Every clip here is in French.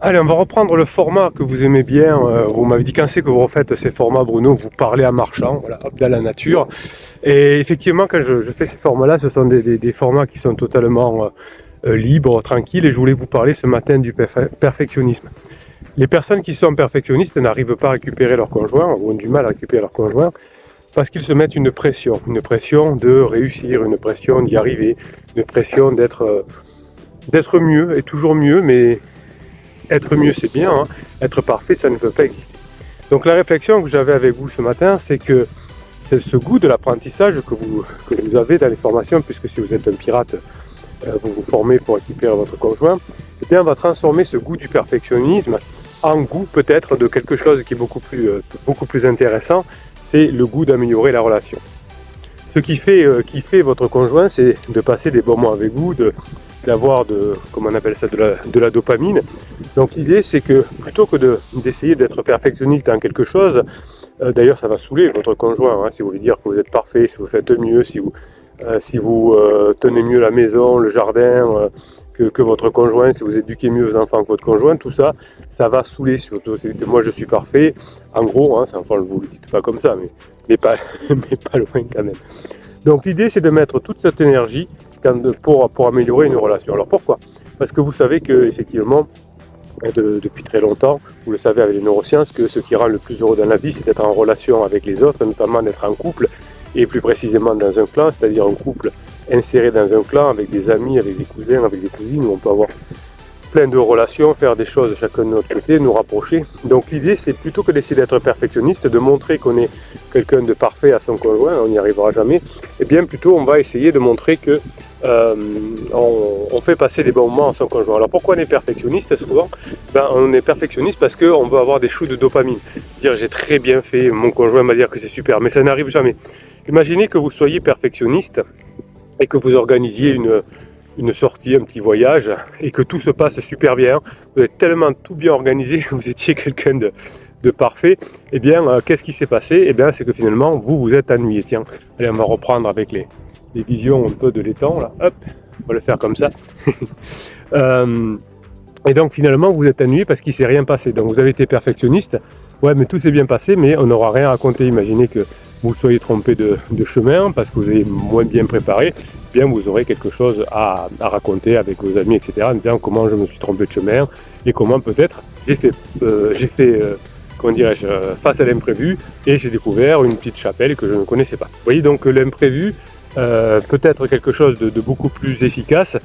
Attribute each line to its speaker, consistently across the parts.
Speaker 1: Allez, on va reprendre le format que vous aimez bien. Vous m'avez dit quand c'est que vous refaites ces formats, Bruno, vous parlez en marchant, voilà, hop, dans la nature. Et effectivement, quand je fais ces formats-là, ce sont des formats qui sont totalement libres, tranquilles. Et je voulais vous parler ce matin du perfectionnisme. Les personnes qui sont perfectionnistes n'arrivent pas à récupérer leur conjoint, ou ont du mal à récupérer leur conjoint, parce qu'ils se mettent une pression de réussir, une pression d'y arriver, une pression d'être mieux et toujours mieux, mais être mieux c'est bien, hein. Être parfait ça ne peut pas exister. Donc la réflexion que j'avais avec vous ce matin, c'est que c'est ce goût de l'apprentissage que vous avez dans les formations, puisque si vous êtes un pirate, vous vous formez pour récupérer votre conjoint, eh bien on va transformer ce goût du perfectionnisme en goût peut-être de quelque chose qui est beaucoup plus intéressant, c'est le goût d'améliorer la relation. Ce qui fait kiffer votre conjoint, c'est de passer des bons moments avec vous, d'avoir comment on appelle ça, de la dopamine. Donc l'idée c'est que plutôt que d'essayer d'être perfectionniste dans quelque chose, d'ailleurs ça va saouler votre conjoint, hein, si vous voulez dire que vous êtes parfait, si vous faites mieux, si vous tenez mieux la maison, le jardin, que votre conjoint, si vous éduquez mieux vos enfants que votre conjoint, tout ça, ça va saouler surtout. Moi je suis parfait, en gros, hein, enfin vous ne le dites pas comme ça, mais pas, mais pas loin quand même. Donc l'idée c'est de mettre toute cette énergie pour améliorer une relation. Alors pourquoi? Parce que vous savez que effectivement, depuis très longtemps, vous le savez avec les neurosciences, que ce qui rend le plus heureux dans la vie, c'est d'être en relation avec les autres, notamment d'être en couple, et plus précisément dans un clan, c'est-à-dire un couple inséré dans un clan avec des amis, avec des cousins, avec des cousines, où on peut avoir plein de relations, faire des choses chacun de notre côté, nous rapprocher. Donc l'idée, c'est plutôt que d'essayer d'être perfectionniste, de montrer qu'on est quelqu'un de parfait à son conjoint, on n'y arrivera jamais, et bien plutôt on va essayer de montrer que on fait passer des bons moments à son conjoint. Alors pourquoi on est perfectionniste souvent? On est perfectionniste parce qu'on veut avoir des shoots de dopamine. Dire j'ai très bien fait, mon conjoint m'a dit que c'est super, mais ça n'arrive jamais. Imaginez que vous soyez perfectionniste et que vous organisiez une sortie, un petit voyage, et que tout se passe super bien. Vous êtes tellement tout bien organisé, vous étiez quelqu'un de parfait. Eh bien, qu'est-ce qui s'est passé? Eh bien, c'est que finalement, vous êtes ennuyé. Tiens, allez, on va reprendre avec les visions un peu de l'étang, là. Hop, on va le faire comme ça. Et donc finalement vous êtes ennuyé parce qu'il ne s'est rien passé. Donc vous avez été perfectionniste, ouais mais tout s'est bien passé, mais on n'aura rien à raconter. Imaginez que vous soyez trompé de chemin parce que vous avez moins bien préparé, eh bien vous aurez quelque chose à raconter avec vos amis, etc. En disant comment je me suis trompé de chemin et comment peut-être j'ai fait comment dirais-je, face à l'imprévu, et j'ai découvert une petite chapelle que je ne connaissais pas. Vous voyez, donc l'imprévu peut être quelque chose de beaucoup plus efficace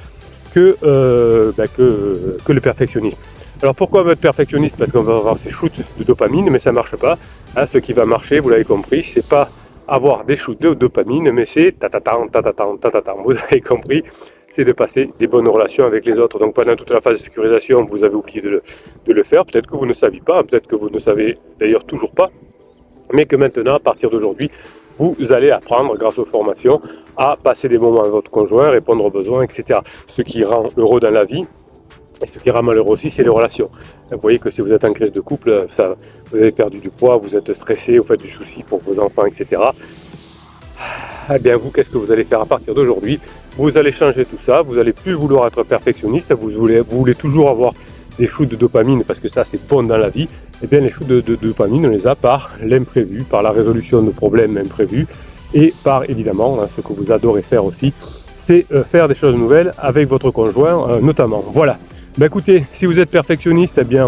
Speaker 1: que le perfectionnisme. Alors pourquoi on veut être perfectionniste? Parce qu'on va avoir ces shoots de dopamine, mais ça ne marche pas. Hein, ce qui va marcher, vous l'avez compris, c'est pas avoir des shoots de dopamine, mais c'est tatatan, tatatan, tatatan. Vous avez compris, c'est de passer des bonnes relations avec les autres. Donc pendant toute la phase de sécurisation, vous avez oublié de le faire. Peut-être que vous ne saviez pas, peut-être que vous ne savez d'ailleurs toujours pas, mais que maintenant, à partir d'aujourd'hui, vous allez apprendre, grâce aux formations, à passer des moments avec votre conjoint, répondre aux besoins, etc. Ce qui rend heureux dans la vie, et ce qui rend malheureux aussi, c'est les relations. Vous voyez que si vous êtes en crise de couple, vous avez perdu du poids, vous êtes stressé, vous faites du souci pour vos enfants, etc. Eh bien vous, qu'est-ce que vous allez faire à partir d'aujourd'hui? Vous allez changer tout ça, vous n'allez plus vouloir être perfectionniste, vous voulez toujours avoir des shoots de dopamine parce que ça c'est bon dans la vie. Eh bien les shoots de dopamine, on les a par l'imprévu, par la résolution de problèmes imprévus et par évidemment, ce que vous adorez faire aussi, c'est faire des choses nouvelles avec votre conjoint notamment. Voilà. Ben écoutez, si vous êtes perfectionniste, eh bien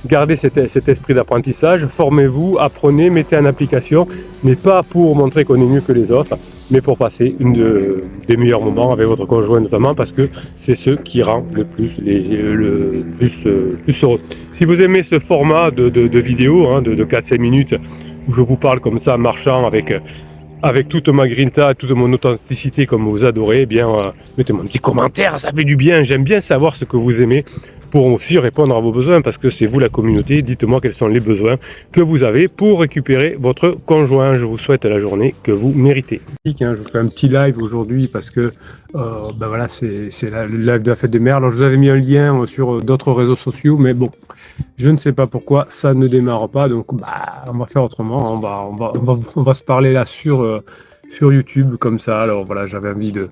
Speaker 1: gardez cet esprit d'apprentissage, formez-vous, apprenez, mettez en application, mais pas pour montrer qu'on est mieux que les autres, mais pour passer des meilleurs moments avec votre conjoint notamment, parce que c'est ce qui rend le plus heureux. Si vous aimez ce format de vidéo, hein, de 4-5 minutes, où je vous parle comme ça, marchant avec toute ma grinta, toute mon authenticité comme vous adorez, eh bien mettez-moi un petit commentaire, ça fait du bien, j'aime bien savoir ce que vous aimez pour aussi répondre à vos besoins, parce que c'est vous la communauté, dites-moi quels sont les besoins que vous avez pour récupérer votre conjoint. Je vous souhaite la journée que vous méritez. Je vous fais un petit live aujourd'hui parce que voilà, c'est le live de la fête des mères. Alors je vous avais mis un lien sur d'autres réseaux sociaux, mais bon, je ne sais pas pourquoi ça ne démarre pas, donc on va faire autrement. On va se parler là sur sur YouTube comme ça. Alors voilà, j'avais envie de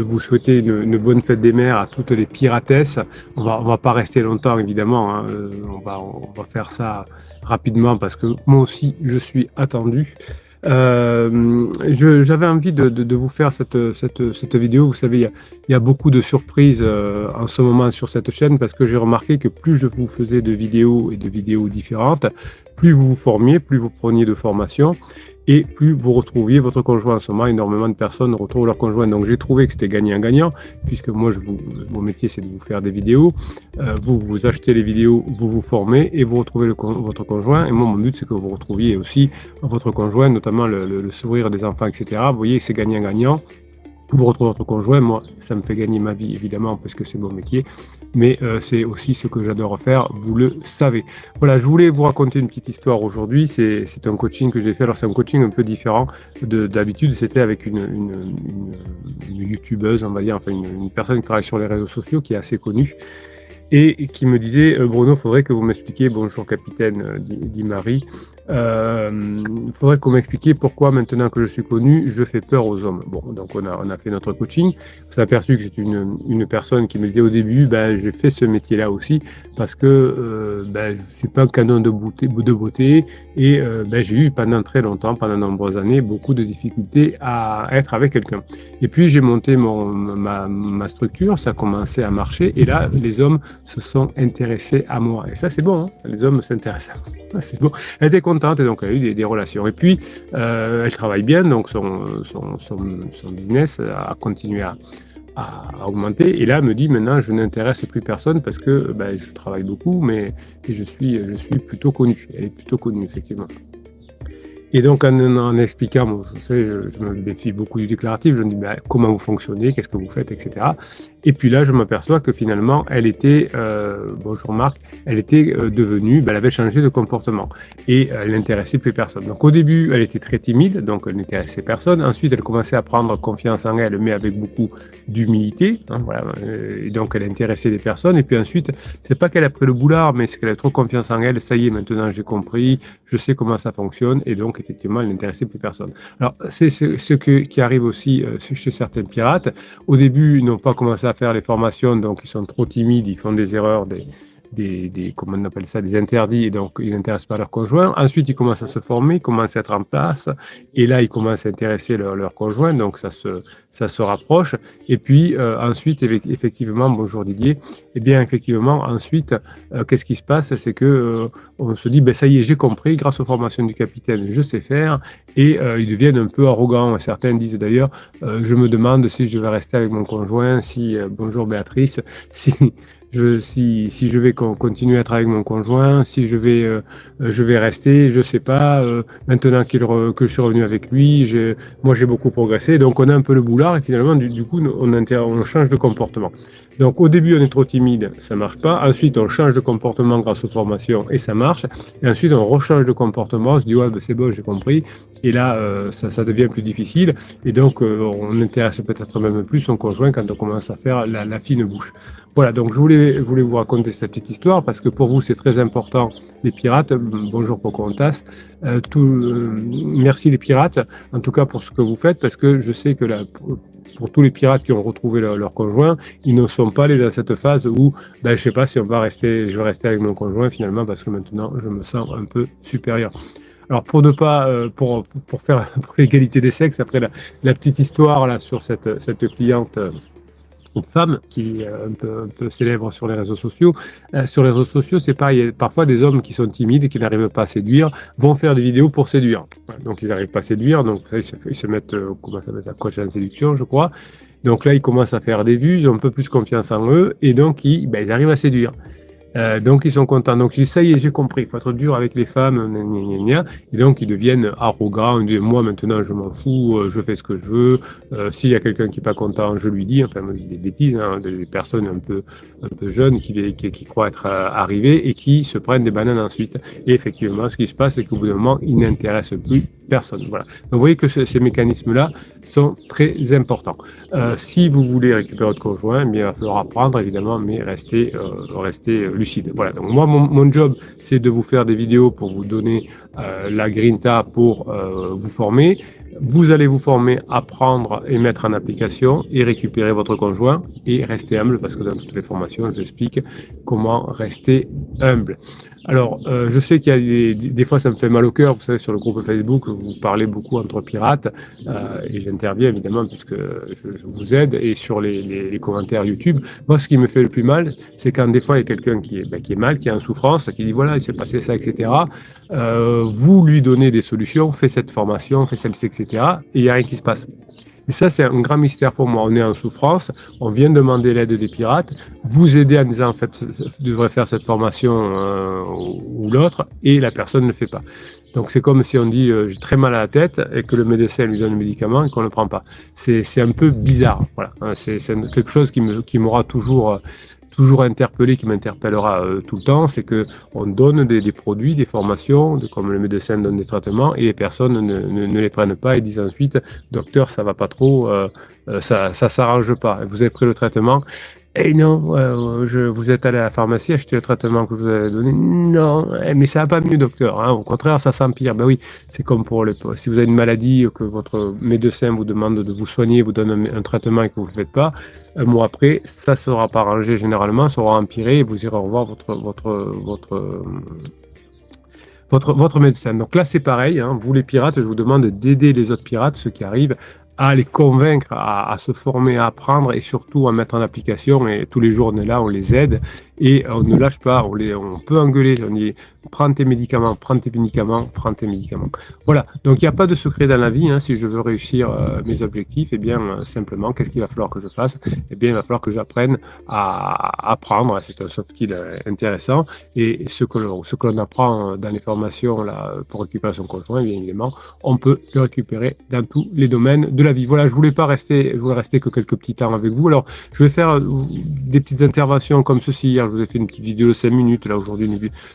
Speaker 1: vous souhaiter une bonne fête des mères à toutes les piratesses. On va pas rester longtemps évidemment, hein. On va faire ça rapidement parce que moi aussi je suis attendu. J'avais envie de vous faire cette vidéo. Vous savez, il y a beaucoup de surprises en ce moment sur cette chaîne parce que j'ai remarqué que plus je vous faisais de vidéos et de vidéos différentes, plus vous vous formiez, plus vous preniez de formation et plus vous retrouviez votre conjoint. En ce moment, énormément de personnes retrouvent leur conjoint. Donc j'ai trouvé que c'était gagnant-gagnant, puisque moi, mon métier, c'est de vous faire des vidéos. Vous achetez les vidéos, vous vous formez et vous retrouvez votre conjoint. Et moi, mon but, c'est que vous retrouviez aussi votre conjoint, notamment le sourire des enfants, etc. Vous voyez, c'est gagnant-gagnant. Vous retrouvez votre conjoint, moi ça me fait gagner ma vie évidemment parce que c'est mon métier, mais c'est aussi ce que j'adore faire, vous le savez. Voilà, je voulais vous raconter une petite histoire aujourd'hui, c'est un coaching que j'ai fait, alors c'est un coaching un peu différent d'habitude, c'était avec une youtubeuse, on va dire, enfin une personne qui travaille sur les réseaux sociaux qui est assez connue, et qui me disait Bruno, faudrait que vous m'expliquiez, bonjour capitaine, dit Marie, faudrait que vous m'expliquiez pourquoi maintenant que je suis connu, je fais peur aux hommes. Bon, donc on a fait notre coaching, on s'est aperçu que c'est une personne qui me disait au début, ben, j'ai fait ce métier-là aussi parce que ben, je suis pas un canon de beauté et ben, j'ai eu pendant très longtemps, pendant de nombreuses années, beaucoup de difficultés à être avec quelqu'un. Et puis j'ai monté ma structure, ça a commencé à marcher et là, les hommes se sont intéressés à moi. Et ça, c'est bon, hein, les hommes s'intéressent à moi, c'est bon. Elle était contente et donc elle a eu des relations. Et puis, elle travaille bien, donc son business a continué à augmenter. Et là, elle me dit maintenant, je n'intéresse plus personne parce que ben, je travaille beaucoup, mais je suis plutôt connu. Elle est plutôt connue, effectivement. Et donc, en expliquant, bon, je me défie beaucoup du déclaratif, je me dis ben, comment vous fonctionnez, qu'est-ce que vous faites, etc. Et puis là, je m'aperçois que finalement, elle était, bon, je remarque, elle était devenue, ben, elle avait changé de comportement et elle n'intéressait plus personne. Donc au début, elle était très timide, donc elle n'intéressait personne. Ensuite, elle commençait à prendre confiance en elle, mais avec beaucoup d'humilité. Hein, voilà, et donc elle intéressait des personnes. Et puis ensuite, c'est pas qu'elle a pris le boulard, mais c'est qu'elle a trop confiance en elle. Ça y est, maintenant j'ai compris, je sais comment ça fonctionne, et donc effectivement, elle n'intéressait plus personne. Alors c'est ce qui arrive aussi chez certains pirates. Au début, ils n'ont pas commencé à faire les formations, donc ils sont trop timides, ils font des erreurs, comment on appelle ça, des interdits, et donc ils n'intéressent pas leur conjoint. Ensuite, ils commencent à se former, ils commencent à être en place, et là, ils commencent à intéresser leur conjoint, donc ça se rapproche. Et puis ensuite, effectivement, bonjour Didier, et bien effectivement, ensuite, qu'est-ce qui se passe? C'est que on se dit, ben ça y est, j'ai compris, grâce aux formations du capitaine, je sais faire, et ils deviennent un peu arrogants. Certains disent d'ailleurs, je me demande si je vais rester avec mon conjoint, si, bonjour Béatrice, si je vais continuer à travailler avec mon conjoint, si je vais rester, je sais pas. Maintenant que je suis revenu avec lui, moi j'ai beaucoup progressé, donc on a un peu le boulard et finalement du coup on change de comportement. Donc au début on est trop timide, ça marche pas. Ensuite on change de comportement grâce aux formations et ça marche. Et ensuite on rechange de comportement, on se dit ouais ben, c'est bon j'ai compris. Et là ça devient plus difficile et donc on intéresse peut-être même plus son conjoint quand on commence à faire la fine bouche. Voilà, donc je voulais vous raconter cette petite histoire parce que pour vous c'est très important les pirates. Bonjour Pocahontas. Merci les pirates, en tout cas pour ce que vous faites, parce que je sais que pour tous les pirates qui ont retrouvé leur conjoint, ils ne sont pas allés dans cette phase où, ben, je sais pas si je vais rester avec mon conjoint finalement parce que maintenant je me sens un peu supérieur. Alors pour ne pas, pour faire pour l'égalité des sexes, après la petite histoire là sur cette cliente. Une femme qui est un peu célèbre sur les réseaux sociaux. Sur les réseaux sociaux, c'est pareil. Parfois, des hommes qui sont timides et qui n'arrivent pas à séduire vont faire des vidéos pour séduire. Voilà, donc, ils n'arrivent pas à séduire. Donc, ils se mettent, comment ça s'appelle, coach en séduction, je crois. Donc là, ils commencent à faire des vues, ils ont un peu plus confiance en eux et donc ils arrivent à séduire. Donc ils sont contents. Donc je dis ça y est, j'ai compris, il faut être dur avec les femmes, gna, gna, gna, gna. Et donc ils deviennent arrogants, ils disent moi maintenant je m'en fous, je fais ce que je veux, s'il y a quelqu'un qui n'est pas content, je lui dis, enfin des bêtises, hein, des personnes un peu jeunes qui croient être arrivées et qui se prennent des bananes ensuite. Et effectivement, ce qui se passe, c'est qu'au bout d'un moment, ils n'intéressent plus personne. Voilà. Donc vous voyez que ces mécanismes-là sont très importants. Si vous voulez récupérer votre conjoint, eh bien, il va falloir apprendre évidemment, mais rester lucide. Voilà. Donc moi, mon job, c'est de vous faire des vidéos pour vous donner la grinta pour vous former. Vous allez vous former, apprendre et mettre en application et récupérer votre conjoint et rester humble parce que dans toutes les formations, j'explique comment rester humble. Alors, je sais qu'il y a des fois, ça me fait mal au cœur. Vous savez, sur le groupe Facebook, vous parlez beaucoup entre pirates et j'interviens évidemment puisque je vous aide et sur les commentaires YouTube. Moi, ce qui me fait le plus mal, c'est quand des fois, il y a quelqu'un qui est mal, qui est en souffrance, qui dit voilà, il s'est passé ça, etc. Vous lui donnez des solutions, faites cette formation, faites celle-ci, etc. Et il n'y a rien qui se passe. Et ça, c'est un grand mystère pour moi. On est en souffrance, on vient demander l'aide des pirates, vous aider en disant, en fait, vous devrez faire cette formation ou l'autre, et la personne ne le fait pas. Donc c'est comme si on dit, j'ai très mal à la tête, et que le médecin lui donne le médicament et qu'on ne le prend pas. C'est un peu bizarre. Voilà. C'est quelque chose qui m'aura toujours interpellé, qui m'interpellera tout le temps, c'est que on donne des produits, des formations, comme le médecin donne des traitements, et les personnes ne les prennent pas et disent ensuite, docteur, ça va pas trop, ça s'arrange pas. Vous avez pris le traitement. Et non, vous êtes allé à la pharmacie acheter le traitement que je vous avais donné. Non, mais ça va pas mieux, docteur. Hein. Au contraire, ça s'empire. Ben oui, c'est comme si vous avez une maladie, que votre médecin vous demande de vous soigner, vous donne un traitement et que vous ne le faites pas. Un mois après, ça ne sera pas arrangé généralement, ça aura empiré et vous irez revoir votre médecin. Donc là, c'est pareil. Hein. Vous, les pirates, je vous demande d'aider les autres pirates, ceux qui arrivent, à les convaincre, à se former, à apprendre et surtout à mettre en application. Et tous les jours, on est là, on les aide et on ne lâche pas. On peut engueuler, on dit prends tes médicaments, prends tes médicaments, prends tes médicaments. Voilà, donc il n'y a pas de secret dans la vie. Hein. Si je veux réussir mes objectifs, eh bien simplement, qu'est-ce qu'il va falloir que je fasse? Eh bien, il va falloir que j'apprenne à apprendre. C'est un soft skill intéressant. Et ce que l'on apprend dans les formations là, pour récupérer son conjoint, bien évidemment, on peut le récupérer dans tous les domaines de la vie. Voilà, je voulais rester que quelques petits temps avec vous. Alors, je vais faire des petites interventions comme ceci. Hier, je vous ai fait une petite vidéo de 5 minutes. Là, aujourd'hui,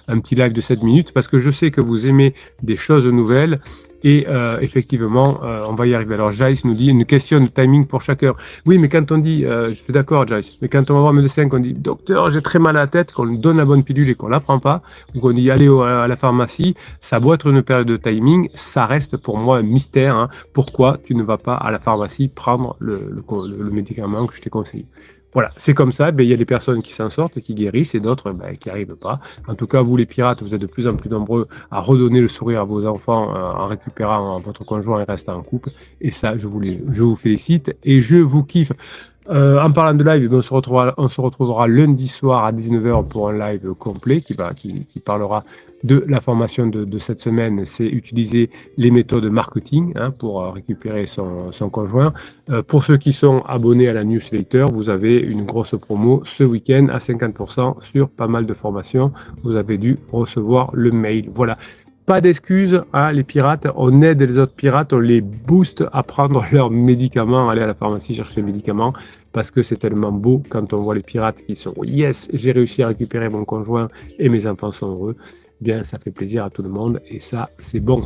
Speaker 1: un petit live de 7 minutes parce que je sais que vous aimez des choses nouvelles et effectivement, on va y arriver. Alors, Jaïs nous dit une question de timing pour chaque heure. Oui, mais quand on dit, je suis d'accord, Jaïs, mais quand on va voir un médecin, qu'on dit docteur, j'ai très mal à la tête, qu'on lui donne la bonne pilule et qu'on la prend pas, ou qu'on dit allez à la pharmacie, ça doit être une période de timing, ça reste pour moi un mystère. Hein. Pourquoi tu ne vas pas à la pharmacie prendre le médicament que je t'ai conseillé? Voilà, c'est comme ça, il y a des personnes qui s'en sortent et qui guérissent et d'autres qui n'arrivent pas. En tout cas, vous les pirates, vous êtes de plus en plus nombreux à redonner le sourire à vos enfants en récupérant votre conjoint et restant en couple. Et ça, je vous félicite et je vous kiffe. En parlant de live, on se retrouvera lundi soir à 19h pour un live complet qui parlera de la formation de cette semaine. C'est utiliser les méthodes marketing pour récupérer son conjoint. Pour ceux qui sont abonnés à la newsletter, vous avez une grosse promo ce week-end à 50% sur pas mal de formations. Vous avez dû recevoir le mail. Voilà. Pas d'excuses, hein, les pirates, on aide les autres pirates, on les booste à prendre leurs médicaments, aller à la pharmacie chercher les médicaments, parce que c'est tellement beau quand on voit les pirates qui sont « Yes, j'ai réussi à récupérer mon conjoint et mes enfants sont heureux », bien ça fait plaisir à tout le monde et ça c'est bon.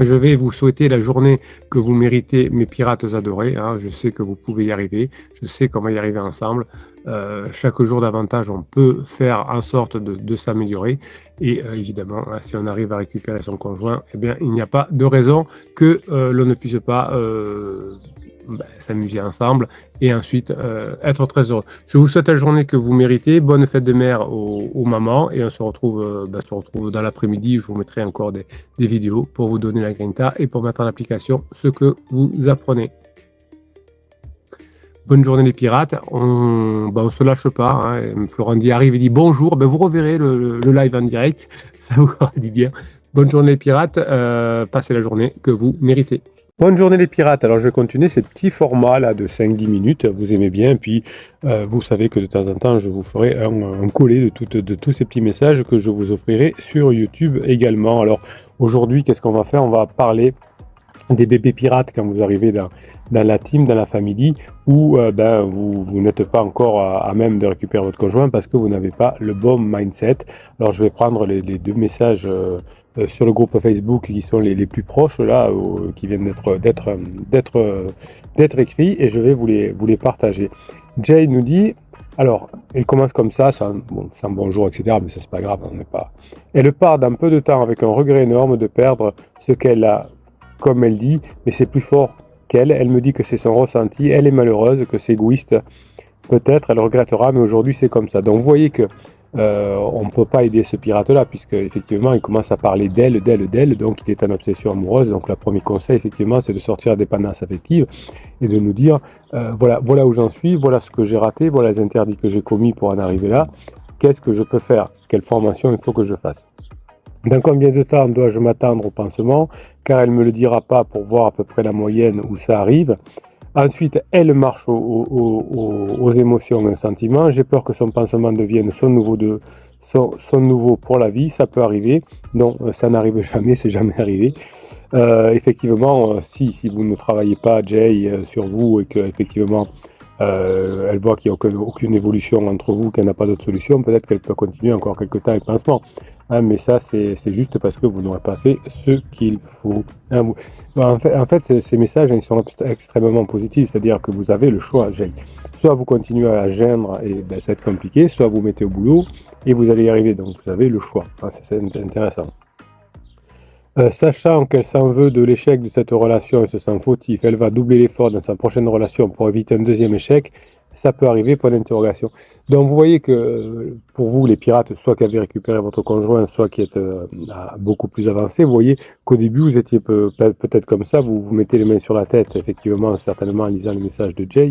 Speaker 1: Je vais vous souhaiter la journée que vous méritez, mes pirates adorés. Hein. Je sais que vous pouvez y arriver. Je sais qu'on va y arriver ensemble. Chaque jour davantage, on peut faire en sorte de s'améliorer. Et évidemment, si on arrive à récupérer son conjoint, eh bien, il n'y a pas de raison que l'on ne puisse pas s'amuser ensemble et ensuite être très heureux. Je vous souhaite la journée que vous méritez. Bonne fête de mère aux mamans et on se retrouve dans l'après-midi. Je vous mettrai encore des vidéos pour vous donner la grinta et pour mettre en application ce que vous apprenez. Bonne journée les pirates, on se lâche pas. Hein. Florent dit arrive et dit bonjour, vous reverrez le live en direct, ça vous dit bien. Bonne journée les pirates, passez la journée que vous méritez. Bonne journée les pirates, alors je vais continuer ces petits formats là de 5-10 minutes, vous aimez bien, puis vous savez que de temps en temps je vous ferai un coller de tous ces petits messages que je vous offrirai sur YouTube également. Alors aujourd'hui qu'est-ce qu'on va faire? On va parler des bébés pirates quand vous arrivez dans la team, dans la famille, où vous n'êtes pas encore à même de récupérer votre conjoint parce que vous n'avez pas le bon mindset. Alors je vais prendre les deux messages sur le groupe Facebook qui sont les plus proches là, qui viennent d'être écrits, et je vais vous les partager. Jay nous dit, alors, elle commence comme ça, sans bonjour, etc., mais ça c'est pas grave, on n'est pas... Elle part d'un peu de temps avec un regret énorme de perdre ce qu'elle a, comme elle dit, mais c'est plus fort qu'elle. Elle me dit que c'est son ressenti, elle est malheureuse, que c'est égoïste. Peut-être, elle regrettera, mais aujourd'hui c'est comme ça. Donc vous voyez que on ne peut pas aider ce pirate-là, puisque effectivement il commence à parler d'elle, donc il est en obsession amoureuse. Donc le premier conseil, effectivement, c'est de sortir la dépendance affective et de nous dire voilà où j'en suis, voilà ce que j'ai raté, voilà les interdits que j'ai commis pour en arriver là, qu'est-ce que je peux faire, quelle formation il faut que je fasse. Dans combien de temps dois-je m'attendre au pansement, car elle ne me le dira pas pour voir à peu près la moyenne où ça arrive. Ensuite, elle marche aux émotions et aux sentiments. J'ai peur que son pansement devienne son nouveau pour la vie. Ça peut arriver. Non, ça n'arrive jamais, c'est jamais arrivé. Effectivement, si vous ne travaillez pas, Jay, sur vous, et qu'effectivement, elle voit qu'il n'y a aucune évolution entre vous, qu'elle n'a pas d'autre solution, peut-être qu'elle peut continuer encore quelques temps avec le pansement. Mais ça, c'est juste parce que vous n'aurez pas fait ce qu'il faut. En fait, ces messages, ils sont extrêmement positifs, c'est-à-dire que vous avez le choix. Soit vous continuez à geindre et ça va être compliqué, soit vous mettez au boulot et vous allez y arriver. Donc vous avez le choix. C'est intéressant. Sachant qu'elle s'en veut de l'échec de cette relation et se sent fautif, elle va doubler l'effort dans sa prochaine relation pour éviter un deuxième échec. Ça peut arriver, point d'interrogation. Donc vous voyez que pour vous, les pirates, soit qui avez récupéré votre conjoint, soit qui êtes beaucoup plus avancé, vous voyez qu'au début, vous étiez peut-être comme ça, vous vous mettez les mains sur la tête, effectivement, certainement en lisant le message de Jay.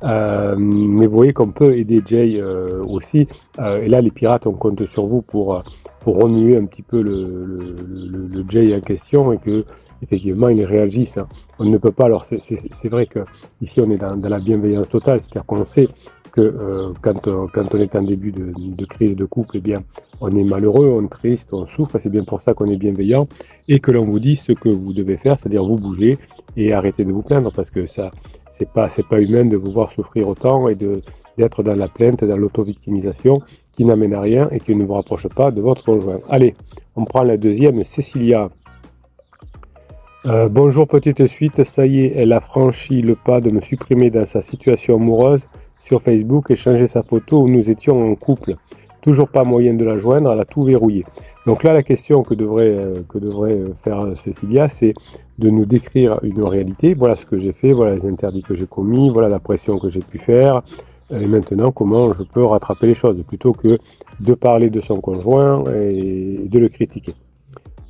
Speaker 1: Mais vous voyez qu'on peut aider Jay aussi. Et là, les pirates, on compte sur vous pour remuer un petit peu le Jay en question et que effectivement ils réagissent. On ne peut pas. Alors c'est vrai que ici on est dans la bienveillance totale, c'est-à-dire qu'on sait que quand on est en début de crise de couple, eh bien on est malheureux, on est triste, on souffre. C'est bien pour ça qu'on est bienveillant et que l'on vous dit ce que vous devez faire, c'est-à-dire vous bouger et arrêter de vous plaindre parce que ça c'est pas humain de vous voir souffrir autant et d'être dans la plainte, dans l'auto-victimisation qui n'amène à rien et qui ne vous rapproche pas de votre conjoint. Allez, on prend la deuxième, Cécilia. Bonjour, petite suite, ça y est, elle a franchi le pas de me supprimer dans sa situation amoureuse sur Facebook et changer sa photo où nous étions en couple. Toujours pas moyen de la joindre, elle a tout verrouillé. Donc là, la question que devrait faire Cécilia, c'est de nous décrire une réalité. Voilà ce que j'ai fait, voilà les interdits que j'ai commis, voilà la pression que j'ai pu faire. Et maintenant, comment je peux rattraper les choses, plutôt que de parler de son conjoint et de le critiquer.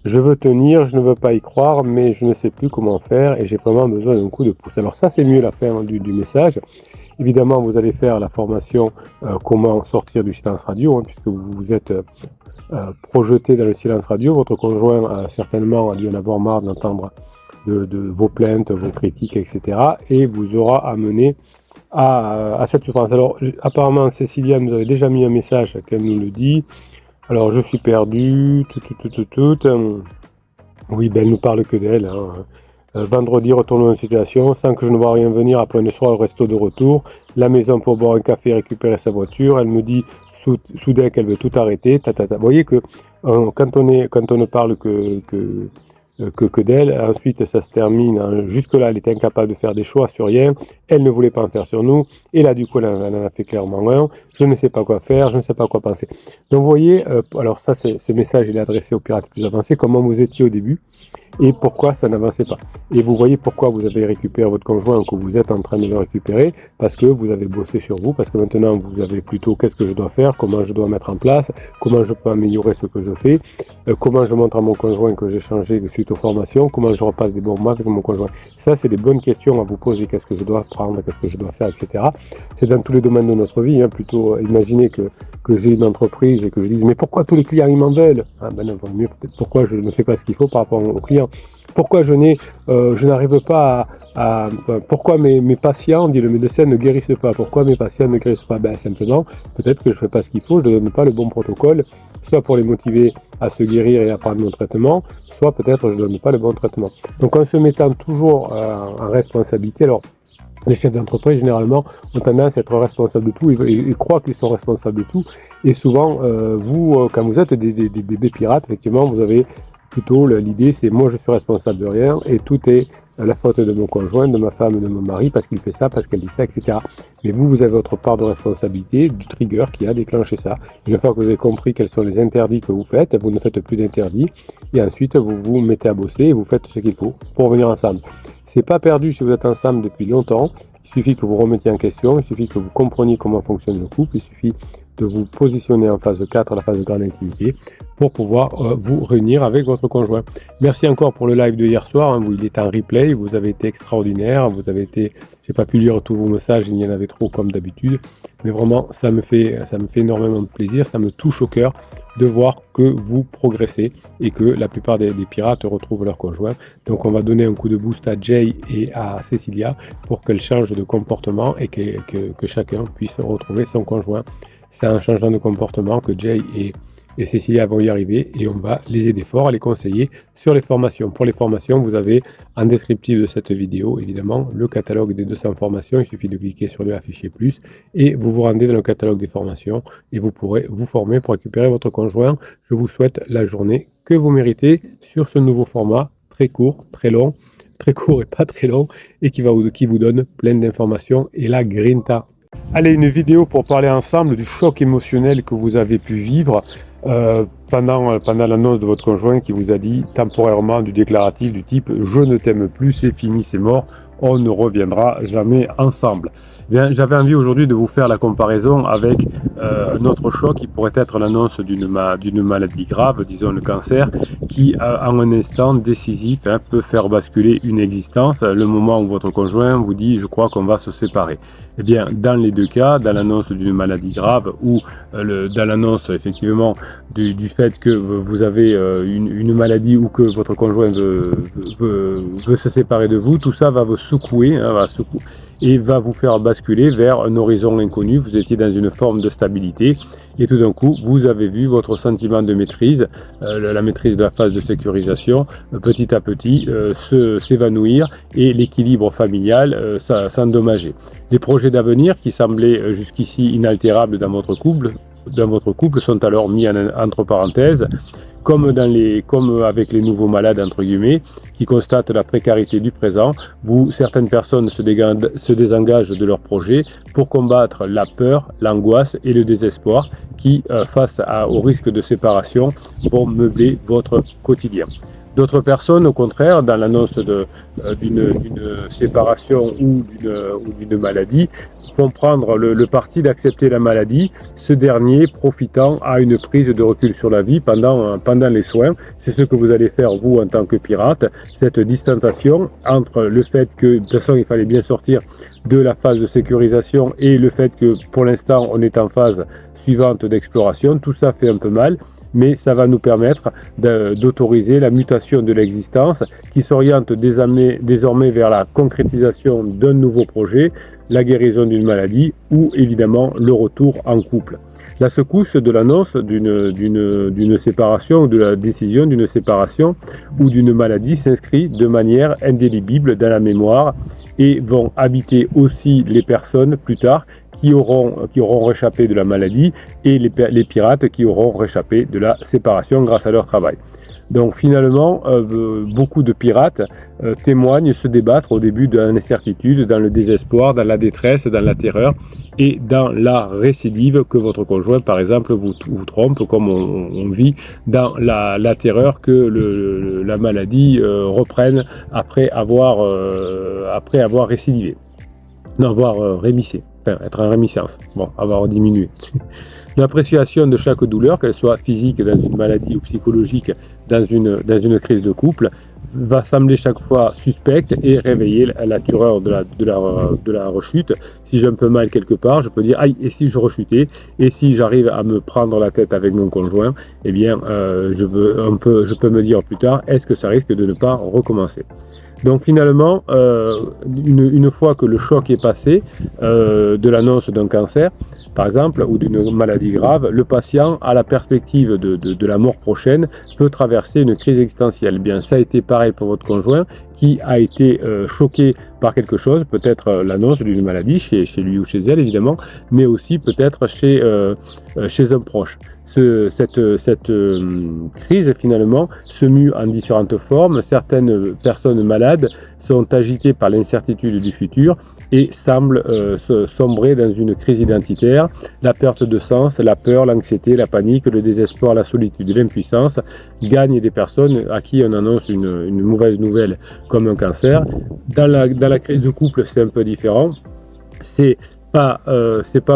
Speaker 1: Je veux tenir, je ne veux pas y croire, mais je ne sais plus comment faire et j'ai vraiment besoin d'un coup de pouce. Alors ça, c'est mieux la fin du message. Évidemment, vous allez faire la formation comment sortir du silence radio, puisque vous vous êtes projeté dans le silence radio. Votre conjoint a certainement dû en avoir marre d'entendre de vos plaintes, vos critiques, etc. Et vous aura amené à cette souffrance. Alors, apparemment, Cécilia nous avait déjà mis un message qu'elle nous le dit. Alors, je suis perdu, Oui, elle nous parle que d'elle. Vendredi, retournons dans une situation, sans que je ne vois rien venir après une soirée au resto de retour. La maison pour boire un café et récupérer sa voiture. Elle me dit soudain qu'elle veut tout arrêter. Vous voyez que quand on ne parle que d'elle, ensuite ça se termine, jusque-là elle était incapable de faire des choix sur rien, elle ne voulait pas en faire sur nous, et là du coup elle en a fait clairement un, je ne sais pas quoi faire, je ne sais pas quoi penser. Donc vous voyez, alors ça ce message il est adressé aux pirates plus avancés, comment vous étiez au début, et pourquoi ça n'avançait pas. Et vous voyez pourquoi vous avez récupéré votre conjoint, ou que vous êtes en train de le récupérer, parce que vous avez bossé sur vous, parce que maintenant vous avez plutôt qu'est-ce que je dois faire, comment je dois mettre en place, comment je peux améliorer ce que je fais, comment je montre à mon conjoint que j'ai changé suite aux formations, comment je repasse des bons mois avec mon conjoint. Ça, c'est des bonnes questions à vous poser, qu'est-ce que je dois prendre, qu'est-ce que je dois faire, etc. C'est dans tous les domaines de notre vie, plutôt imaginez que j'ai une entreprise et que je dise mais pourquoi tous les clients ils m'en veulent, non, mieux peut-être pourquoi je ne fais pas ce qu'il faut par rapport aux clients, pourquoi je n'arrive pas pourquoi mes patients, dit le médecin, ne guérissent pas, pourquoi mes patients ne guérissent pas, simplement peut-être que je ne fais pas ce qu'il faut, je ne donne pas le bon protocole, soit pour les motiver à se guérir et à prendre mon traitement, soit peut-être je ne donne pas le bon traitement. Donc en se mettant toujours en responsabilité, alors les chefs d'entreprise, généralement, ont tendance à être responsables de tout, ils croient qu'ils sont responsables de tout, et souvent, vous, quand vous êtes des bébés pirates, effectivement, vous avez Plutôt, l'idée, c'est moi, je suis responsable de rien et tout est la faute de mon conjoint, de ma femme, de mon mari, parce qu'il fait ça, parce qu'elle dit ça, etc. Mais vous avez votre part de responsabilité, du trigger qui a déclenché ça. Une fois que vous avez compris quels sont les interdits que vous faites, vous ne faites plus d'interdits, et ensuite vous vous mettez à bosser et vous faites ce qu'il faut pour venir ensemble. C'est pas perdu si vous êtes ensemble depuis longtemps. Il suffit que vous remettiez en question, il suffit que vous compreniez comment fonctionne le couple, il suffit de vous positionner en phase 4, la phase de grande intimité, pour pouvoir vous réunir avec votre conjoint. Merci encore pour le live de hier soir, où il est en replay, vous avez été extraordinaire, vous avez été, j'ai pas pu lire tous vos messages, il y en avait trop comme d'habitude, mais vraiment ça me fait énormément de plaisir, ça me touche au cœur de voir que vous progressez et que la plupart des pirates retrouvent leur conjoint. Donc on va donner un coup de boost à Jay et à Cecilia pour qu'elles changent de comportement et que chacun puisse retrouver son conjoint. C'est en changeant de comportement que Jay et Cecilia vont y arriver et on va les aider fort à les conseiller sur les formations. Pour les formations, vous avez en descriptif de cette vidéo, évidemment, le catalogue des 200 formations. Il suffit de cliquer sur le afficher plus et vous vous rendez dans le catalogue des formations et vous pourrez vous former pour récupérer votre conjoint. Je vous souhaite la journée que vous méritez sur ce nouveau format très court, très long, très court et pas très long et qui vous donne plein d'informations et la grinta. Allez, une vidéo pour parler ensemble du choc émotionnel que vous avez pu vivre pendant l'annonce de votre conjoint qui vous a dit temporairement du déclaratif du type « je ne t'aime plus, c'est fini, c'est mort, on ne reviendra jamais ensemble ». Bien, j'avais envie aujourd'hui de vous faire la comparaison avec un autre choc qui pourrait être l'annonce d'une maladie grave, disons le cancer, qui en un instant décisif peut faire basculer une existence, le moment où votre conjoint vous dit « je crois qu'on va se séparer ». Eh bien, dans les deux cas, dans l'annonce d'une maladie grave ou dans l'annonce effectivement du fait que vous avez une maladie ou que votre conjoint veut se séparer de vous, tout ça va vous secouer, et va vous faire basculer vers un horizon inconnu. Vous étiez dans une forme de stabilité et tout d'un coup, vous avez vu votre sentiment de maîtrise, la maîtrise de la phase de sécurisation, petit à petit s'évanouir et l'équilibre familial s'endommager. Les projets d'avenir qui semblaient jusqu'ici inaltérables dans votre couple sont alors mis entre parenthèses, comme avec les nouveaux malades entre guillemets, qui constatent la précarité du présent. Certaines personnes se désengagent de leur projet pour combattre la peur, l'angoisse et le désespoir qui, face au risque de séparation, vont meubler votre quotidien. D'autres personnes, au contraire, dans l'annonce d'une séparation ou d'une maladie, vont prendre le parti d'accepter la maladie, ce dernier profitant à une prise de recul sur la vie pendant les soins. C'est ce que vous allez faire, vous, en tant que pirate, cette distanciation entre le fait que, de toute façon, il fallait bien sortir de la phase de sécurisation et le fait que, pour l'instant, on est en phase suivante d'exploration. Tout ça fait un peu mal, mais ça va nous permettre d'autoriser la mutation de l'existence qui s'oriente désormais vers la concrétisation d'un nouveau projet, la guérison d'une maladie ou évidemment le retour en couple. La secousse de l'annonce d'une séparation ou de la décision d'une séparation ou d'une maladie s'inscrit de manière indélébile dans la mémoire et vont habiter aussi les personnes plus tard qui auront réchappé de la maladie et les pirates qui auront réchappé de la séparation grâce à leur travail. Donc finalement, beaucoup de pirates témoignent se débattre au début de l'incertitude, dans le désespoir, dans la détresse, dans la terreur et dans la récidive que votre conjoint, par exemple, vous trompe, comme on vit dans la terreur que la maladie reprenne après avoir récidivé, non, avoir rémissé. Enfin, être en rémissience, avoir diminué. L'appréciation de chaque douleur, qu'elle soit physique dans une maladie ou psychologique dans une crise de couple, va sembler chaque fois suspecte et réveiller la terreur de la rechute. Si j'ai un peu mal quelque part, je peux dire aïe, et si je rechutais, et si j'arrive à me prendre la tête avec mon conjoint, eh bien je peux me dire plus tard, est-ce que ça risque de ne pas recommencer? Donc finalement, une fois que le choc est passé de l'annonce d'un cancer, par exemple, ou d'une maladie grave, le patient, à la perspective de la mort prochaine, peut traverser une crise existentielle. Bien, ça a été pareil pour votre conjoint, qui a été choqué par quelque chose, peut-être l'annonce d'une maladie chez lui ou chez elle évidemment, mais aussi peut-être chez un proche. cette crise finalement se mue en différentes formes. Certaines personnes malades sont agitées par l'incertitude du futur et semblent sombrer dans une crise identitaire. La perte de sens, la peur, l'anxiété, la panique, le désespoir, la solitude et l'impuissance gagnent des personnes à qui on annonce une mauvaise nouvelle comme un cancer. Dans la crise de couple, c'est un peu différent. C'est pas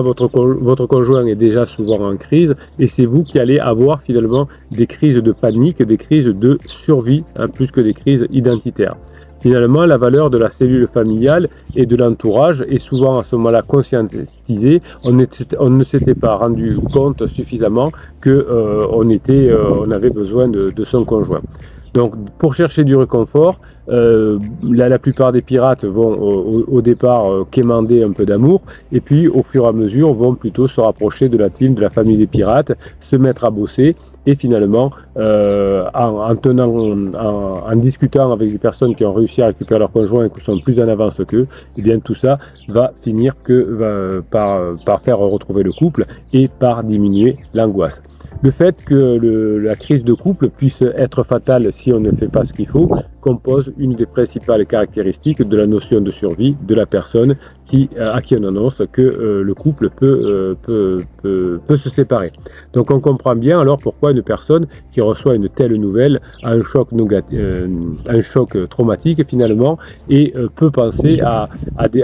Speaker 1: votre conjoint est déjà souvent en crise et c'est vous qui allez avoir finalement des crises de panique, des crises de survie, plus que des crises identitaires. Finalement, la valeur de la cellule familiale et de l'entourage est souvent à ce moment-là conscientisée. On ne s'était pas rendu compte suffisamment qu'on avait besoin de son conjoint. Donc, pour chercher du réconfort, la plupart des pirates vont au départ quémander un peu d'amour, et puis au fur et à mesure vont plutôt se rapprocher de la team, de la famille des pirates, se mettre à bosser, et finalement, en discutant avec des personnes qui ont réussi à récupérer leur conjoint et qui sont plus en avance qu'eux, eh bien tout ça va finir par faire retrouver le couple et par diminuer l'angoisse. Le fait que la crise de couple puisse être fatale si on ne fait pas ce qu'il faut compose une des principales caractéristiques de la notion de survie de la personne à qui on annonce que le couple peut se séparer. Donc on comprend bien alors pourquoi une personne qui reçoit une telle nouvelle a un choc traumatique finalement et peut penser à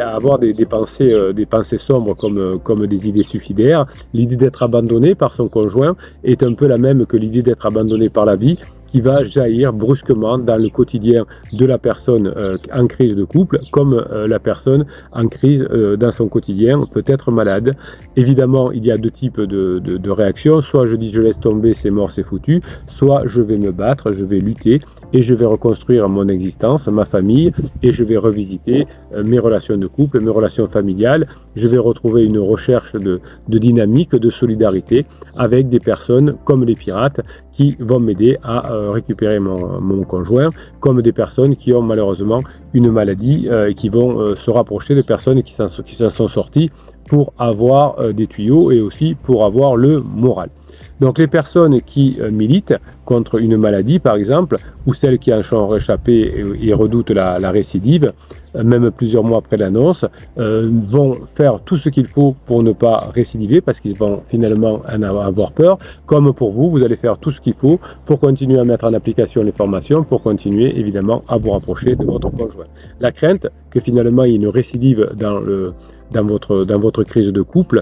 Speaker 1: avoir des pensées sombres comme des idées suicidaires. L'idée d'être abandonné par son conjoint est un peu la même que l'idée d'être abandonné par la vie, qui va jaillir brusquement dans le quotidien de la personne en crise de couple, comme la personne en crise dans son quotidien peut être malade. Évidemment, il y a deux types de réactions. Soit je dis je laisse tomber, c'est mort, c'est foutu. Soit je vais me battre, je vais lutter et je vais reconstruire mon existence, ma famille, et je vais revisiter mes relations de couple, mes relations familiales. Je vais retrouver une recherche de dynamique, de solidarité avec des personnes comme les pirates qui vont m'aider à récupérer mon conjoint, comme des personnes qui ont malheureusement une maladie et qui vont se rapprocher de personnes qui s'en sont sorties pour avoir des tuyaux et aussi pour avoir le moral. Donc les personnes qui militent contre une maladie par exemple, ou celles qui en sont réchappées et redoutent la récidive, même plusieurs mois après l'annonce, vont faire tout ce qu'il faut pour ne pas récidiver parce qu'ils vont finalement en avoir peur. Comme pour vous, vous allez faire tout ce qu'il faut pour continuer à mettre en application les formations, pour continuer évidemment à vous rapprocher de votre conjoint. La crainte que finalement il y ait une récidive dans votre crise de couple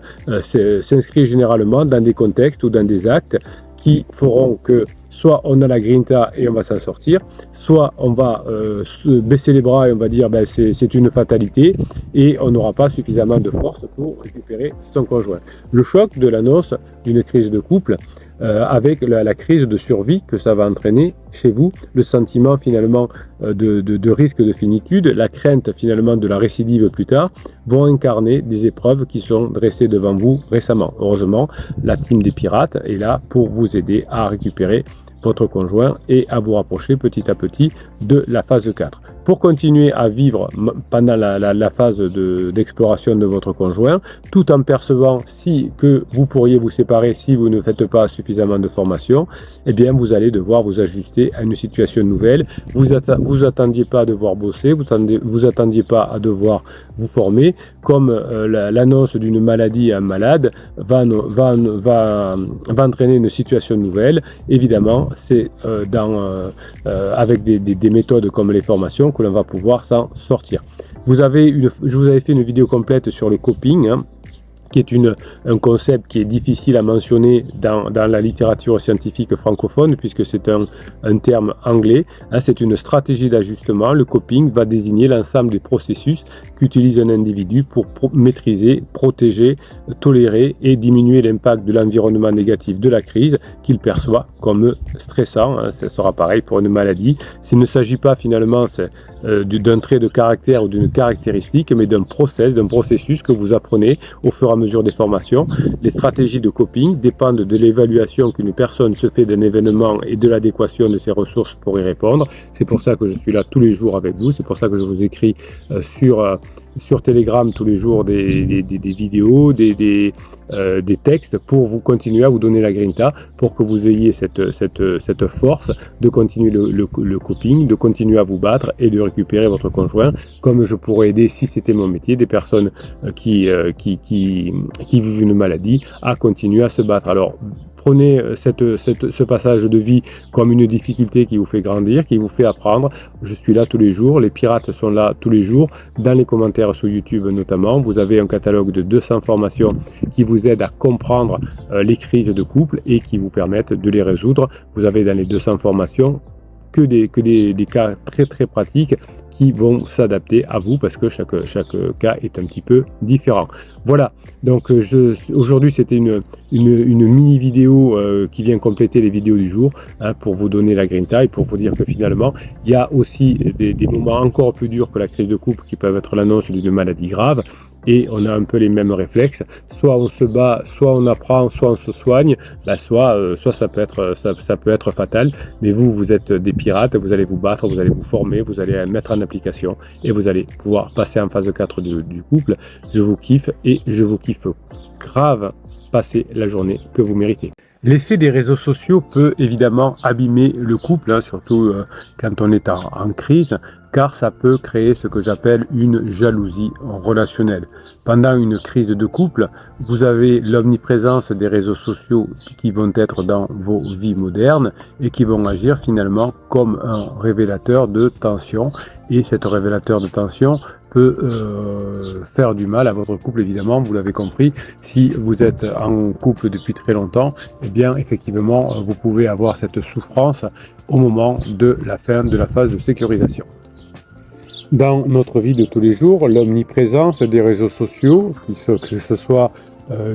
Speaker 1: s'inscrit généralement dans des contextes ou dans des actes qui feront que soit on a la grinta et on va s'en sortir, soit on va baisser les bras et on va dire c'est une fatalité et on n'aura pas suffisamment de force pour récupérer son conjoint. Le choc de l'annonce d'une crise de couple avec la crise de survie que ça va entraîner chez vous, le sentiment finalement de risque de finitude, la crainte finalement de la récidive plus tard, vont incarner des épreuves qui sont dressées devant vous récemment. Heureusement, la team des pirates est là pour vous aider à récupérer votre conjoint et à vous rapprocher petit à petit de la phase 4. Pour continuer à vivre pendant la phase d'exploration de votre conjoint, tout en percevant que vous pourriez vous séparer si vous ne faites pas suffisamment de formation, eh bien vous allez devoir vous ajuster à une situation nouvelle. Vous attendiez pas à devoir bosser, vous attendiez pas à devoir vous former, comme l'annonce d'une maladie à un malade va entraîner une situation nouvelle. Évidemment, c'est avec des méthodes comme les formations que l'on va pouvoir s'en sortir. Je vous avais fait une vidéo complète sur le coping, qui est un concept qui est difficile à mentionner dans la littérature scientifique francophone, puisque c'est un terme anglais. C'est une stratégie d'ajustement. Le coping va désigner l'ensemble des processus qu'utilise un individu pour maîtriser, protéger, tolérer et diminuer l'impact de l'environnement négatif de la crise qu'il perçoit comme stressant. Ce sera pareil pour une maladie. S'il ne s'agit pas finalement d'un trait de caractère ou d'une caractéristique, mais d'un processus que vous apprenez au fur et à mesure des formations. Les stratégies de coping dépendent de l'évaluation qu'une personne se fait d'un événement et de l'adéquation de ses ressources pour y répondre. C'est pour ça que je suis là tous les jours avec vous, c'est pour ça que je vous écris sur Telegram tous les jours des vidéos, des textes pour vous continuer à vous donner la grinta, pour que vous ayez cette force de continuer le coping, de continuer à vous battre et de récupérer votre conjoint, comme je pourrais aider, si c'était mon métier, des personnes qui vivent une maladie à continuer à se battre. Alors, prenez ce passage de vie comme une difficulté qui vous fait grandir, qui vous fait apprendre. Je suis là tous les jours, les pirates sont là tous les jours, dans les commentaires sur YouTube notamment. Vous avez un catalogue de 200 formations qui vous aident à comprendre les crises de couple et qui vous permettent de les résoudre. Vous avez dans les 200 formations que des cas très très pratiques qui vont s'adapter à vous, parce que chaque cas est un petit peu différent. Voilà, donc aujourd'hui c'était une mini vidéo qui vient compléter les vidéos du jour, hein, pour vous donner la grinta et pour vous dire que finalement il y a aussi des moments encore plus durs que la crise de couple qui peuvent être l'annonce d'une maladie grave. Et on a un peu les mêmes réflexes, soit on se bat, soit on apprend, soit on se soigne, soit ça peut être fatal. Mais vous êtes des pirates, vous allez vous battre, vous allez vous former, vous allez mettre en application et vous allez pouvoir passer en phase 4 du couple. Je vous kiffe et je vous kiffe grave. Passez la journée que vous méritez. L'effet des réseaux sociaux peut évidemment abîmer le couple, hein, surtout quand on est en crise, car ça peut créer ce que j'appelle une jalousie relationnelle. Pendant une crise de couple, vous avez l'omniprésence des réseaux sociaux qui vont être dans vos vies modernes et qui vont agir finalement comme un révélateur de tension. Et cet révélateur de tension peut faire du mal à votre couple, évidemment, vous l'avez compris. Si vous êtes en couple depuis très longtemps, eh bien effectivement vous pouvez avoir cette souffrance au moment de la fin de la phase de sécurisation. Dans notre vie de tous les jours, l'omniprésence des réseaux sociaux, que ce soit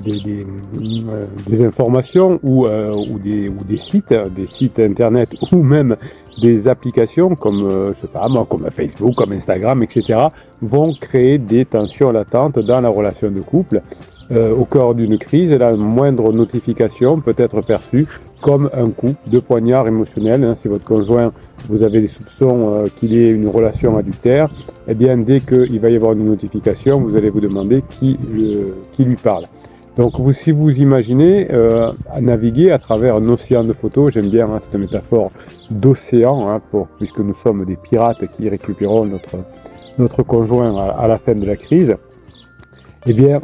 Speaker 1: des informations ou des sites internet, ou même des applications comme, je sais pas moi, comme Facebook, comme Instagram, etc., vont créer des tensions latentes dans la relation de couple. Au cœur d'une crise, la moindre notification peut être perçue comme un coup de poignard émotionnel. Hein. Si votre conjoint, vous avez des soupçons qu'il ait une relation adultère, eh bien dès qu'il va y avoir une notification, vous allez vous demander qui lui parle. Donc si vous imaginez naviguer à travers un océan de photos, j'aime bien cette métaphore d'océan, hein, puisque nous sommes des pirates qui récupérons notre conjoint à la fin de la crise. Eh bien,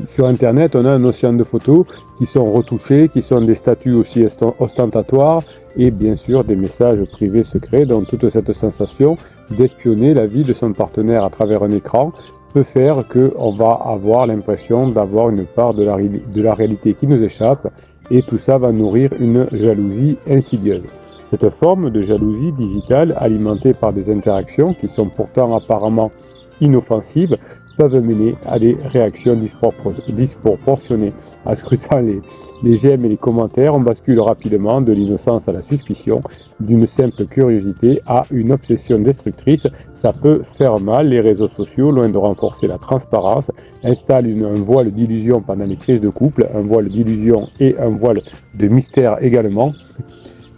Speaker 1: sur Internet, on a un océan de photos qui sont retouchées, qui sont des statuts aussi ostentatoires et bien sûr des messages privés secrets. Donc toute cette sensation d'espionner la vie de son partenaire à travers un écran peut faire qu'on va avoir l'impression d'avoir une part de la réalité qui nous échappe, et tout ça va nourrir une jalousie insidieuse. Cette forme de jalousie digitale, alimentée par des interactions qui sont pourtant apparemment inoffensives, peuvent mener à des réactions disproportionnées. En scrutant les j'aime et les commentaires, on bascule rapidement de l'innocence à la suspicion, d'une simple curiosité à une obsession destructrice. Ça peut faire mal. Les réseaux sociaux, loin de renforcer la transparence, installent un voile d'illusion pendant les crises de couple, un voile d'illusion et un voile de mystère également,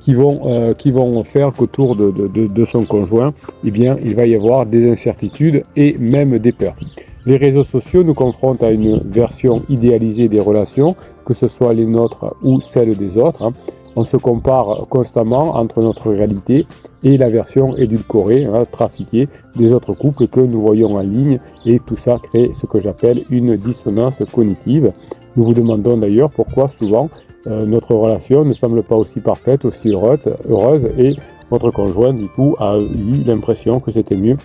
Speaker 1: qui vont faire qu'autour de son conjoint, eh bien, il va y avoir des incertitudes et même des peurs. Les réseaux sociaux nous confrontent à une version idéalisée des relations, que ce soit les nôtres ou celles des autres. Hein. On se compare constamment entre notre réalité et la version édulcorée, trafiquée des autres couples que nous voyons en ligne, et tout ça crée ce que j'appelle une dissonance cognitive. Nous vous demandons d'ailleurs pourquoi souvent notre relation ne semble pas aussi parfaite, aussi heureuse, et votre conjoint du coup a eu l'impression que c'était mieux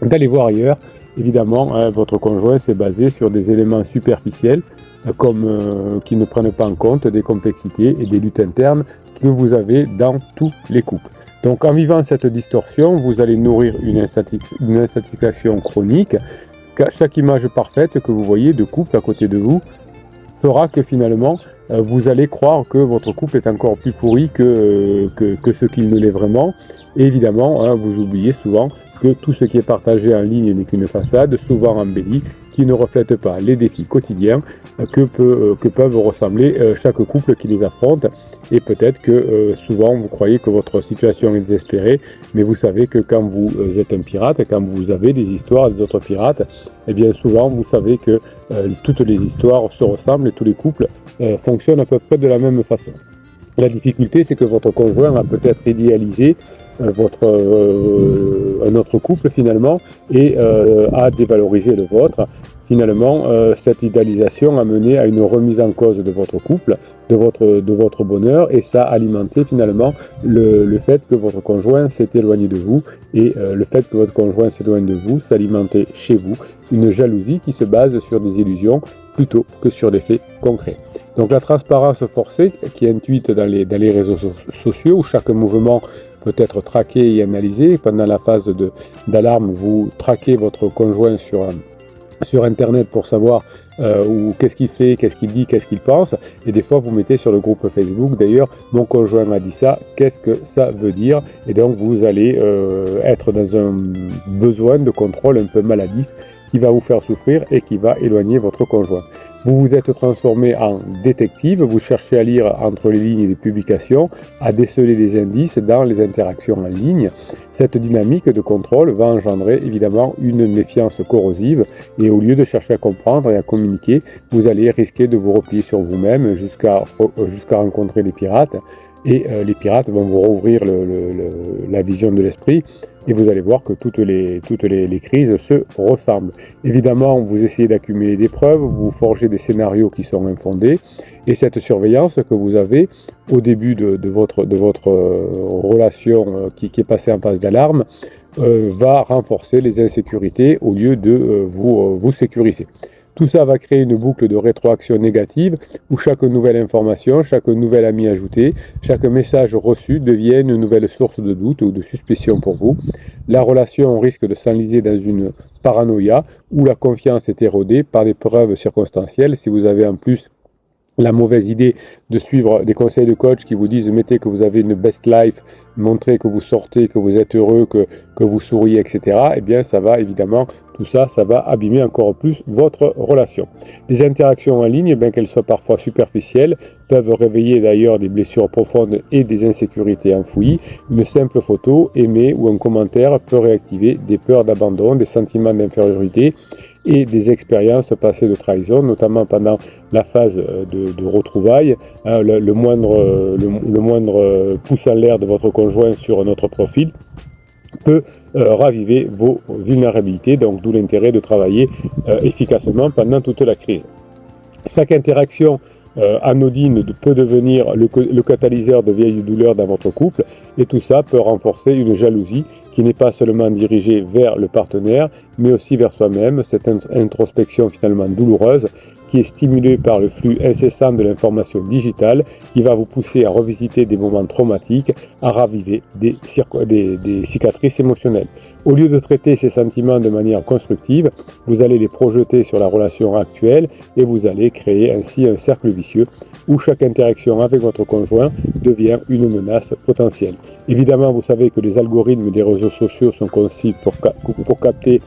Speaker 1: d'aller voir ailleurs. Évidemment, votre conjoint s'est basé sur des éléments superficiels qui ne prennent pas en compte des complexités et des luttes internes que vous avez dans tous les couples. Donc en vivant cette distorsion, vous allez nourrir une insatisfaction chronique. Chaque image parfaite que vous voyez de couple à côté de vous fera que finalement vous allez croire que votre couple est encore plus pourri que ce qu'il ne l'est vraiment. Et évidemment, vous oubliez souvent que tout ce qui est partagé en ligne n'est qu'une façade, souvent embellie, qui ne reflètent pas les défis quotidiens que peuvent ressembler chaque couple qui les affronte. Et peut-être que souvent vous croyez que votre situation est désespérée, mais vous savez que quand vous êtes un pirate, quand vous avez des histoires des autres pirates, eh bien souvent vous savez que toutes les histoires se ressemblent et tous les couples fonctionnent à peu près de la même façon. La difficulté, c'est que votre conjoint a peut-être idéalisé un autre couple finalement et a dévalorisé le vôtre. Finalement, cette idéalisation a mené à une remise en cause de votre couple, de votre bonheur, et ça a alimenté finalement le fait que votre conjoint s'est éloigné de vous, et le fait que votre conjoint s'éloigne de vous, ça alimentait chez vous une jalousie qui se base sur des illusions plutôt que sur des faits concrets. Donc la transparence forcée qui est intuite dans les réseaux sociaux, où chaque mouvement peut être traqué et analysé. Pendant la phase d'alarme, vous traquez votre conjoint sur Internet pour savoir qu'est-ce qu'il fait, qu'est-ce qu'il dit, qu'est-ce qu'il pense. Et des fois, vous mettez sur le groupe Facebook, d'ailleurs, mon conjoint m'a dit ça, qu'est-ce que ça veut dire? Et donc, vous allez être dans un besoin de contrôle un peu maladif qui va vous faire souffrir et qui va éloigner votre conjoint. Vous vous êtes transformé en détective, vous cherchez à lire entre les lignes des publications, à déceler des indices dans les interactions en ligne. Cette dynamique de contrôle va engendrer évidemment une méfiance corrosive et au lieu de chercher à comprendre et à communiquer, vous allez risquer de vous replier sur vous-même jusqu'à rencontrer les pirates. Et les pirates vont vous rouvrir la vision de l'esprit et vous allez voir que toutes les crises se ressemblent. Évidemment, vous essayez d'accumuler des preuves, vous forgez des scénarios qui sont infondés et cette surveillance que vous avez au début de votre relation qui est passée en phase d'alarme va renforcer les insécurités au lieu de vous sécuriser. Tout ça va créer une boucle de rétroaction négative où chaque nouvelle information, chaque nouvel ami ajouté, chaque message reçu devient une nouvelle source de doute ou de suspicion pour vous. La relation risque de s'enliser dans une paranoïa où la confiance est érodée par des preuves circonstancielles. Si vous avez en plus la mauvaise idée de suivre des conseils de coach qui vous disent mettez que vous avez une best life, montrez que vous sortez, que vous êtes heureux, que vous souriez, etc. Eh bien ça va évidemment, tout ça, ça va abîmer encore plus votre relation. Les interactions en ligne, bien qu'elles soient parfois superficielles, peuvent réveiller d'ailleurs des blessures profondes et des insécurités enfouies. Une simple photo, aimée ou un commentaire peut réactiver des peurs d'abandon, des sentiments d'infériorité et des expériences passées de trahison, notamment pendant la phase de retrouvailles. Le moindre pouce en l'air de votre conjoint sur notre profil peut raviver vos vulnérabilités, donc d'où l'intérêt de travailler efficacement pendant toute la crise. Chaque interaction anodine peut devenir le catalyseur de vieilles douleurs dans votre couple et tout ça peut renforcer une jalousie qui n'est pas seulement dirigée vers le partenaire mais aussi vers soi-même, cette introspection finalement douloureuse qui est stimulée par le flux incessant de l'information digitale qui va vous pousser à revisiter des moments traumatiques, à raviver des cicatrices émotionnelles. Au lieu de traiter ces sentiments de manière constructive, vous allez les projeter sur la relation actuelle et vous allez créer ainsi un cercle vicieux où chaque interaction avec votre conjoint devient une menace potentielle. Évidemment, vous savez que les algorithmes des réseaux sociaux sont conçus pour capter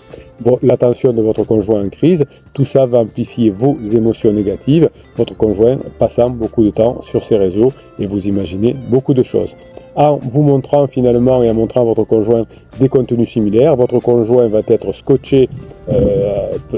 Speaker 1: l'attention de votre conjoint en crise. Tout ça va amplifier vos émotions négatives, votre conjoint passant beaucoup de temps sur ces réseaux et vous imaginez beaucoup de choses. En vous montrant finalement et en montrant à votre conjoint des contenus similaires, votre conjoint va être scotché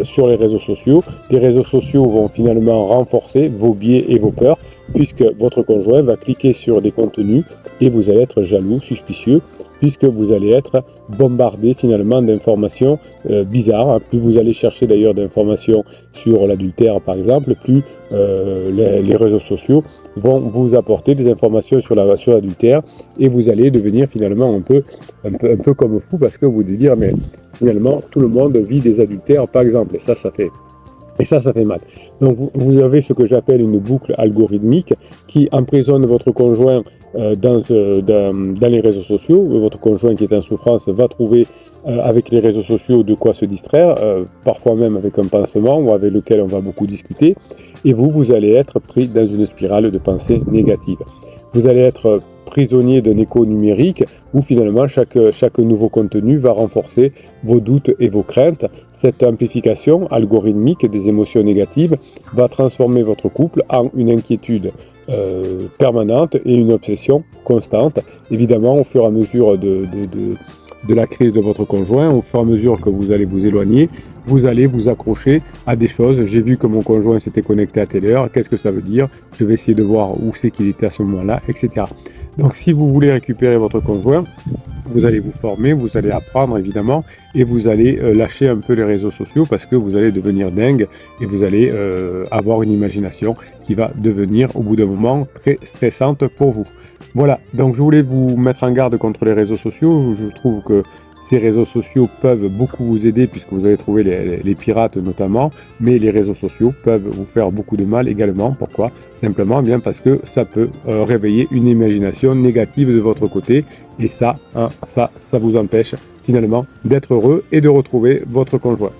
Speaker 1: sur les réseaux sociaux. Les réseaux sociaux vont finalement renforcer vos biais et vos peurs puisque votre conjoint va cliquer sur des contenus et vous allez être jaloux, suspicieux, puisque vous allez être bombardé finalement d'informations bizarres. Plus vous allez chercher d'ailleurs d'informations sur l'adultère par exemple, plus les réseaux sociaux vont vous apporter des informations sur l'adultère et vous allez devenir finalement un peu comme fou parce que vous allez dire mais finalement tout le monde vit des adultères par exemple et ça fait mal. Donc vous avez ce que j'appelle une boucle algorithmique qui emprisonne votre conjoint dans les réseaux sociaux. Votre conjoint qui est en souffrance va trouver avec les réseaux sociaux de quoi se distraire, parfois même avec un pansement ou avec lequel on va beaucoup discuter. Et vous allez être pris dans une spirale de pensée négative. Vous allez être prisonnier d'un écho numérique où finalement chaque nouveau contenu va renforcer vos doutes et vos craintes. Cette amplification algorithmique des émotions négatives va transformer votre couple en une inquiétude permanente et une obsession constante. Évidemment, au fur et à mesure de la crise de votre conjoint, au fur et à mesure que vous allez vous éloigner, vous allez vous accrocher à des choses. J'ai vu que mon conjoint s'était connecté à telle heure, qu'est-ce que ça veut dire? Je vais essayer de voir où c'est qu'il était à ce moment-là, etc. Donc si vous voulez récupérer votre conjoint, vous allez vous former, vous allez apprendre évidemment, et vous allez lâcher un peu les réseaux sociaux parce que vous allez devenir dingue et vous allez avoir une imagination qui va devenir au bout d'un moment très stressante pour vous. Voilà, donc je voulais vous mettre en garde contre les réseaux sociaux. Je trouve que ces réseaux sociaux peuvent beaucoup vous aider puisque vous allez trouver les pirates notamment, mais les réseaux sociaux peuvent vous faire beaucoup de mal également. Pourquoi? Simplement bien parce que ça peut réveiller une imagination négative de votre côté et ça vous empêche finalement d'être heureux et de retrouver votre conjoint.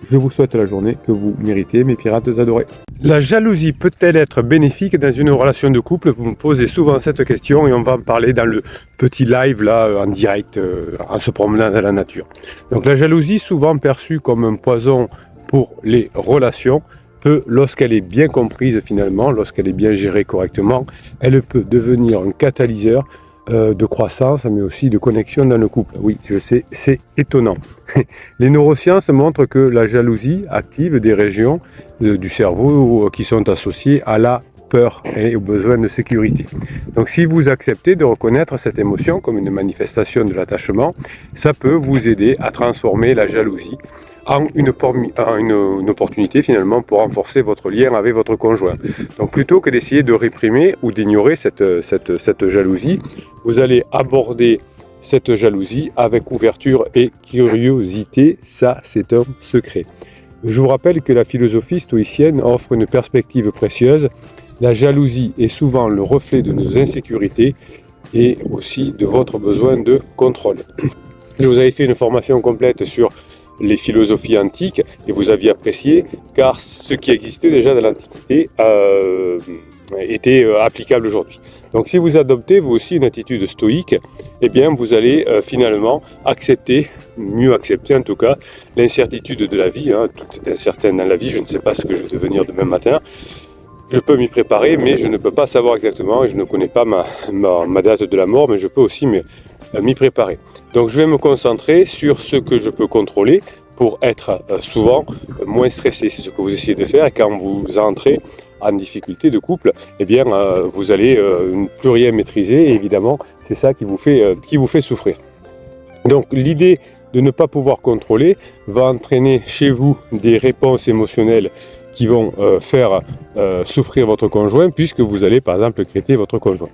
Speaker 1: Je vous souhaite la journée que vous méritez, mes pirates adorés. La jalousie peut-elle être bénéfique dans une relation de couple? Vous me posez souvent cette question et on va en parler dans le petit live là en direct en se promenant dans la nature. Donc la jalousie, souvent perçue comme un poison pour les relations, peut, lorsqu'elle est bien comprise finalement, lorsqu'elle est bien gérée correctement, elle peut devenir un catalyseur de croissance, mais aussi de connexion dans le couple. Oui, je sais, c'est étonnant. Les neurosciences montrent que la jalousie active des régions du cerveau qui sont associées à la peur et au besoin de sécurité. Donc si vous acceptez de reconnaître cette émotion comme une manifestation de l'attachement, ça peut vous aider à transformer la jalousie en une opportunité finalement pour renforcer votre lien avec votre conjoint. Donc plutôt que d'essayer de réprimer ou d'ignorer cette jalousie, vous allez aborder cette jalousie avec ouverture et curiosité. Ça, c'est un secret. Je vous rappelle que la philosophie stoïcienne offre une perspective précieuse. La jalousie est souvent le reflet de nos insécurités et aussi de votre besoin de contrôle. Je vous avais fait une formation complète sur les philosophies antiques et vous aviez apprécié car ce qui existait déjà dans l'Antiquité était applicable aujourd'hui. Donc si vous adoptez vous aussi une attitude stoïque, eh bien vous allez finalement mieux accepter en tout cas, l'incertitude de la vie. Tout est incertain dans la vie, je ne sais pas ce que je vais devenir demain matin. Je peux m'y préparer, mais je ne peux pas savoir exactement, je ne connais pas ma date de la mort, mais je peux aussi m'y préparer. Donc je vais me concentrer sur ce que je peux contrôler pour être souvent moins stressé. C'est ce que vous essayez de faire et quand vous entrez en difficulté de couple, eh bien vous allez ne plus rien maîtriser et évidemment c'est ça qui vous fait souffrir. Donc l'idée de ne pas pouvoir contrôler va entraîner chez vous des réponses émotionnelles qui vont faire souffrir votre conjoint puisque vous allez par exemple critiquer votre conjoint.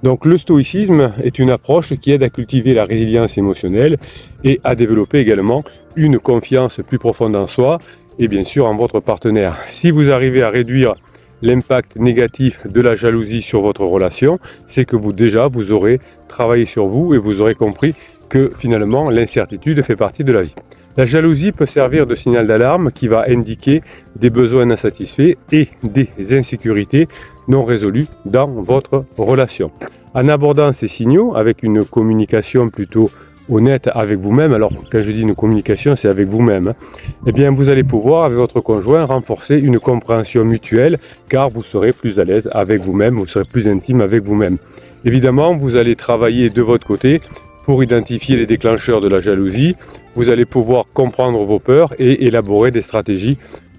Speaker 1: Donc le stoïcisme est une approche qui aide à cultiver la résilience émotionnelle et à développer également une confiance plus profonde en soi et bien sûr en votre partenaire. Si vous arrivez à réduire l'impact négatif de la jalousie sur votre relation, c'est que vous aurez travaillé sur vous et vous aurez compris que finalement l'incertitude fait partie de la vie. La jalousie peut servir de signal d'alarme qui va indiquer des besoins insatisfaits et des insécurités non résolues dans votre relation. En abordant ces signaux avec une communication plutôt honnête avec vous-même, alors quand je dis une communication, c'est avec vous-même, eh bien vous allez pouvoir avec votre conjoint renforcer une compréhension mutuelle car vous serez plus à l'aise avec vous-même, vous serez plus intime avec vous-même. Évidemment, vous allez travailler de votre côté pour identifier les déclencheurs de la jalousie. Vous allez pouvoir comprendre vos peurs et élaborer des stratégies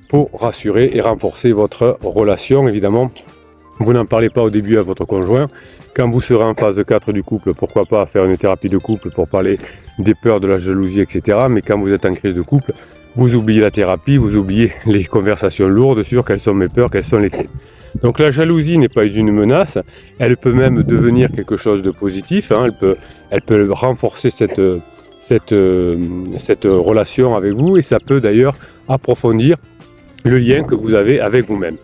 Speaker 1: pour rassurer et renforcer votre relation. Évidemment, vous n'en parlez pas au début à votre conjoint. Quand vous serez en phase 4 du couple, pourquoi pas faire une thérapie de couple pour parler des peurs, de la jalousie, etc. Mais quand vous êtes en crise de couple, vous oubliez la thérapie, vous oubliez les conversations lourdes sur quelles sont mes peurs, quelles sont les clés. Donc la jalousie n'est pas une menace, elle peut même devenir quelque chose de positif, elle peut renforcer cette relation avec vous et ça peut d'ailleurs approfondir le lien que vous avez avec vous-même.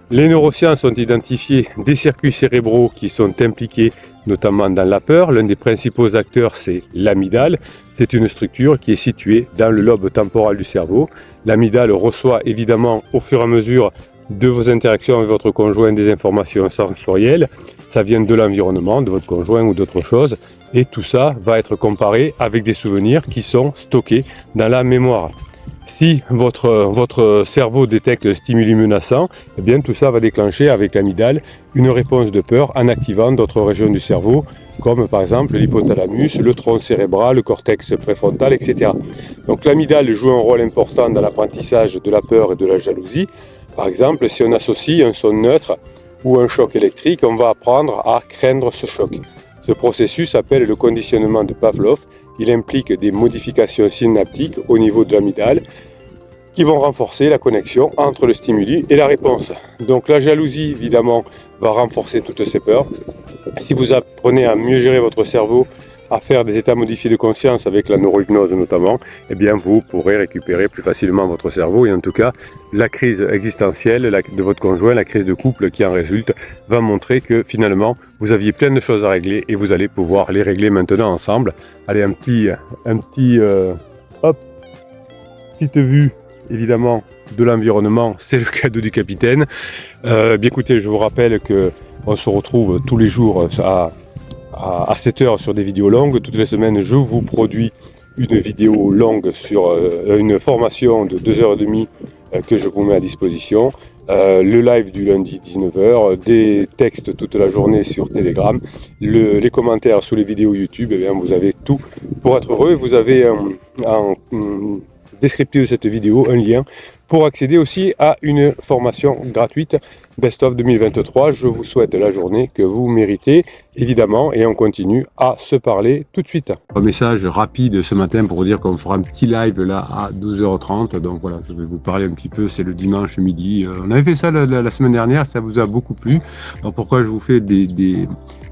Speaker 1: Les neurosciences ont identifié des circuits cérébraux qui sont impliqués notamment dans la peur. L'un des principaux acteurs, c'est l'amygdale. C'est une structure qui est située dans le lobe temporal du cerveau. L'amygdale reçoit évidemment au fur et à mesure de vos interactions avec votre conjoint des informations sensorielles. ça vient de l'environnement, de votre conjoint ou d'autre chose. Et tout ça va être comparé avec des souvenirs qui sont stockés dans la mémoire. Si votre cerveau détecte un stimuli menaçant, eh bien tout ça va déclencher avec l'amygdale une réponse de peur en activant d'autres régions du cerveau, comme par exemple l'hypothalamus, le tronc cérébral, le cortex préfrontal, etc. Donc l'amygdale joue un rôle important dans l'apprentissage de la peur et de la jalousie. Par exemple, si on associe un son neutre ou un choc électrique, on va apprendre à craindre ce choc. Ce processus s'appelle le conditionnement de Pavlov. Il implique des modifications synaptiques au niveau de l'amygdale qui vont renforcer la connexion entre le stimuli et la réponse. Donc la jalousie, évidemment, va renforcer toutes ces peurs. Si vous apprenez à mieux gérer votre cerveau, à faire des états modifiés de conscience avec la neurohypnose notamment, eh bien vous pourrez récupérer plus facilement votre cerveau et en tout cas la crise existentielle de votre conjoint, la crise de couple qui en résulte, va montrer que finalement vous aviez plein de choses à régler et vous allez pouvoir les régler maintenant ensemble. Allez, petite vue évidemment de l'environnement, c'est le cadeau du capitaine. Bien écoutez, je vous rappelle que on se retrouve tous les jours à 7 heures sur des vidéos longues. Toutes les semaines, je vous produis une vidéo longue sur une formation de 2h30 que je vous mets à disposition. Le live du lundi 19h, des textes toute la journée sur Telegram, les commentaires sous les vidéos YouTube, et bien vous avez tout pour être heureux. Vous avez en descriptif de cette vidéo un lien pour accéder aussi à une formation gratuite Best of 2023. Je vous souhaite la journée que vous méritez, évidemment, et on continue à se parler tout de suite. Un message rapide ce matin pour vous dire qu'on fera un petit live là à 12h30. Donc voilà, je vais vous parler un petit peu, c'est le dimanche midi. On avait fait ça la semaine dernière, ça vous a beaucoup plu. Alors pourquoi je vous fais des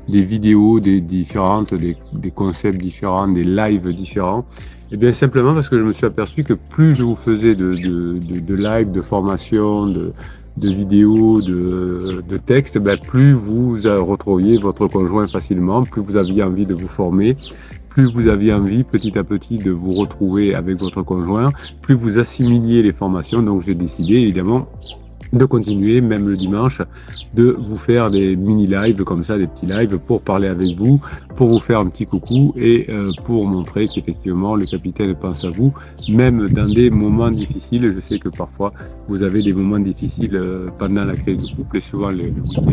Speaker 1: vidéos différentes, des concepts différents, des lives différents? Eh bien simplement parce que je me suis aperçu que plus je vous faisais de live, de formation, de vidéos, de textes, ben plus vous retrouviez votre conjoint facilement, plus vous aviez envie de vous former, plus vous aviez envie petit à petit de vous retrouver avec votre conjoint, plus vous assimiliez les formations. Donc j'ai décidé évidemment de continuer, même le dimanche, de vous faire des mini-lives comme ça, des petits lives pour parler avec vous, pour vous faire un petit coucou et pour montrer qu'effectivement le capitaine pense à vous, même dans des moments difficiles. Je sais que parfois vous avez des moments difficiles pendant la crise de couple et souvent le week-end.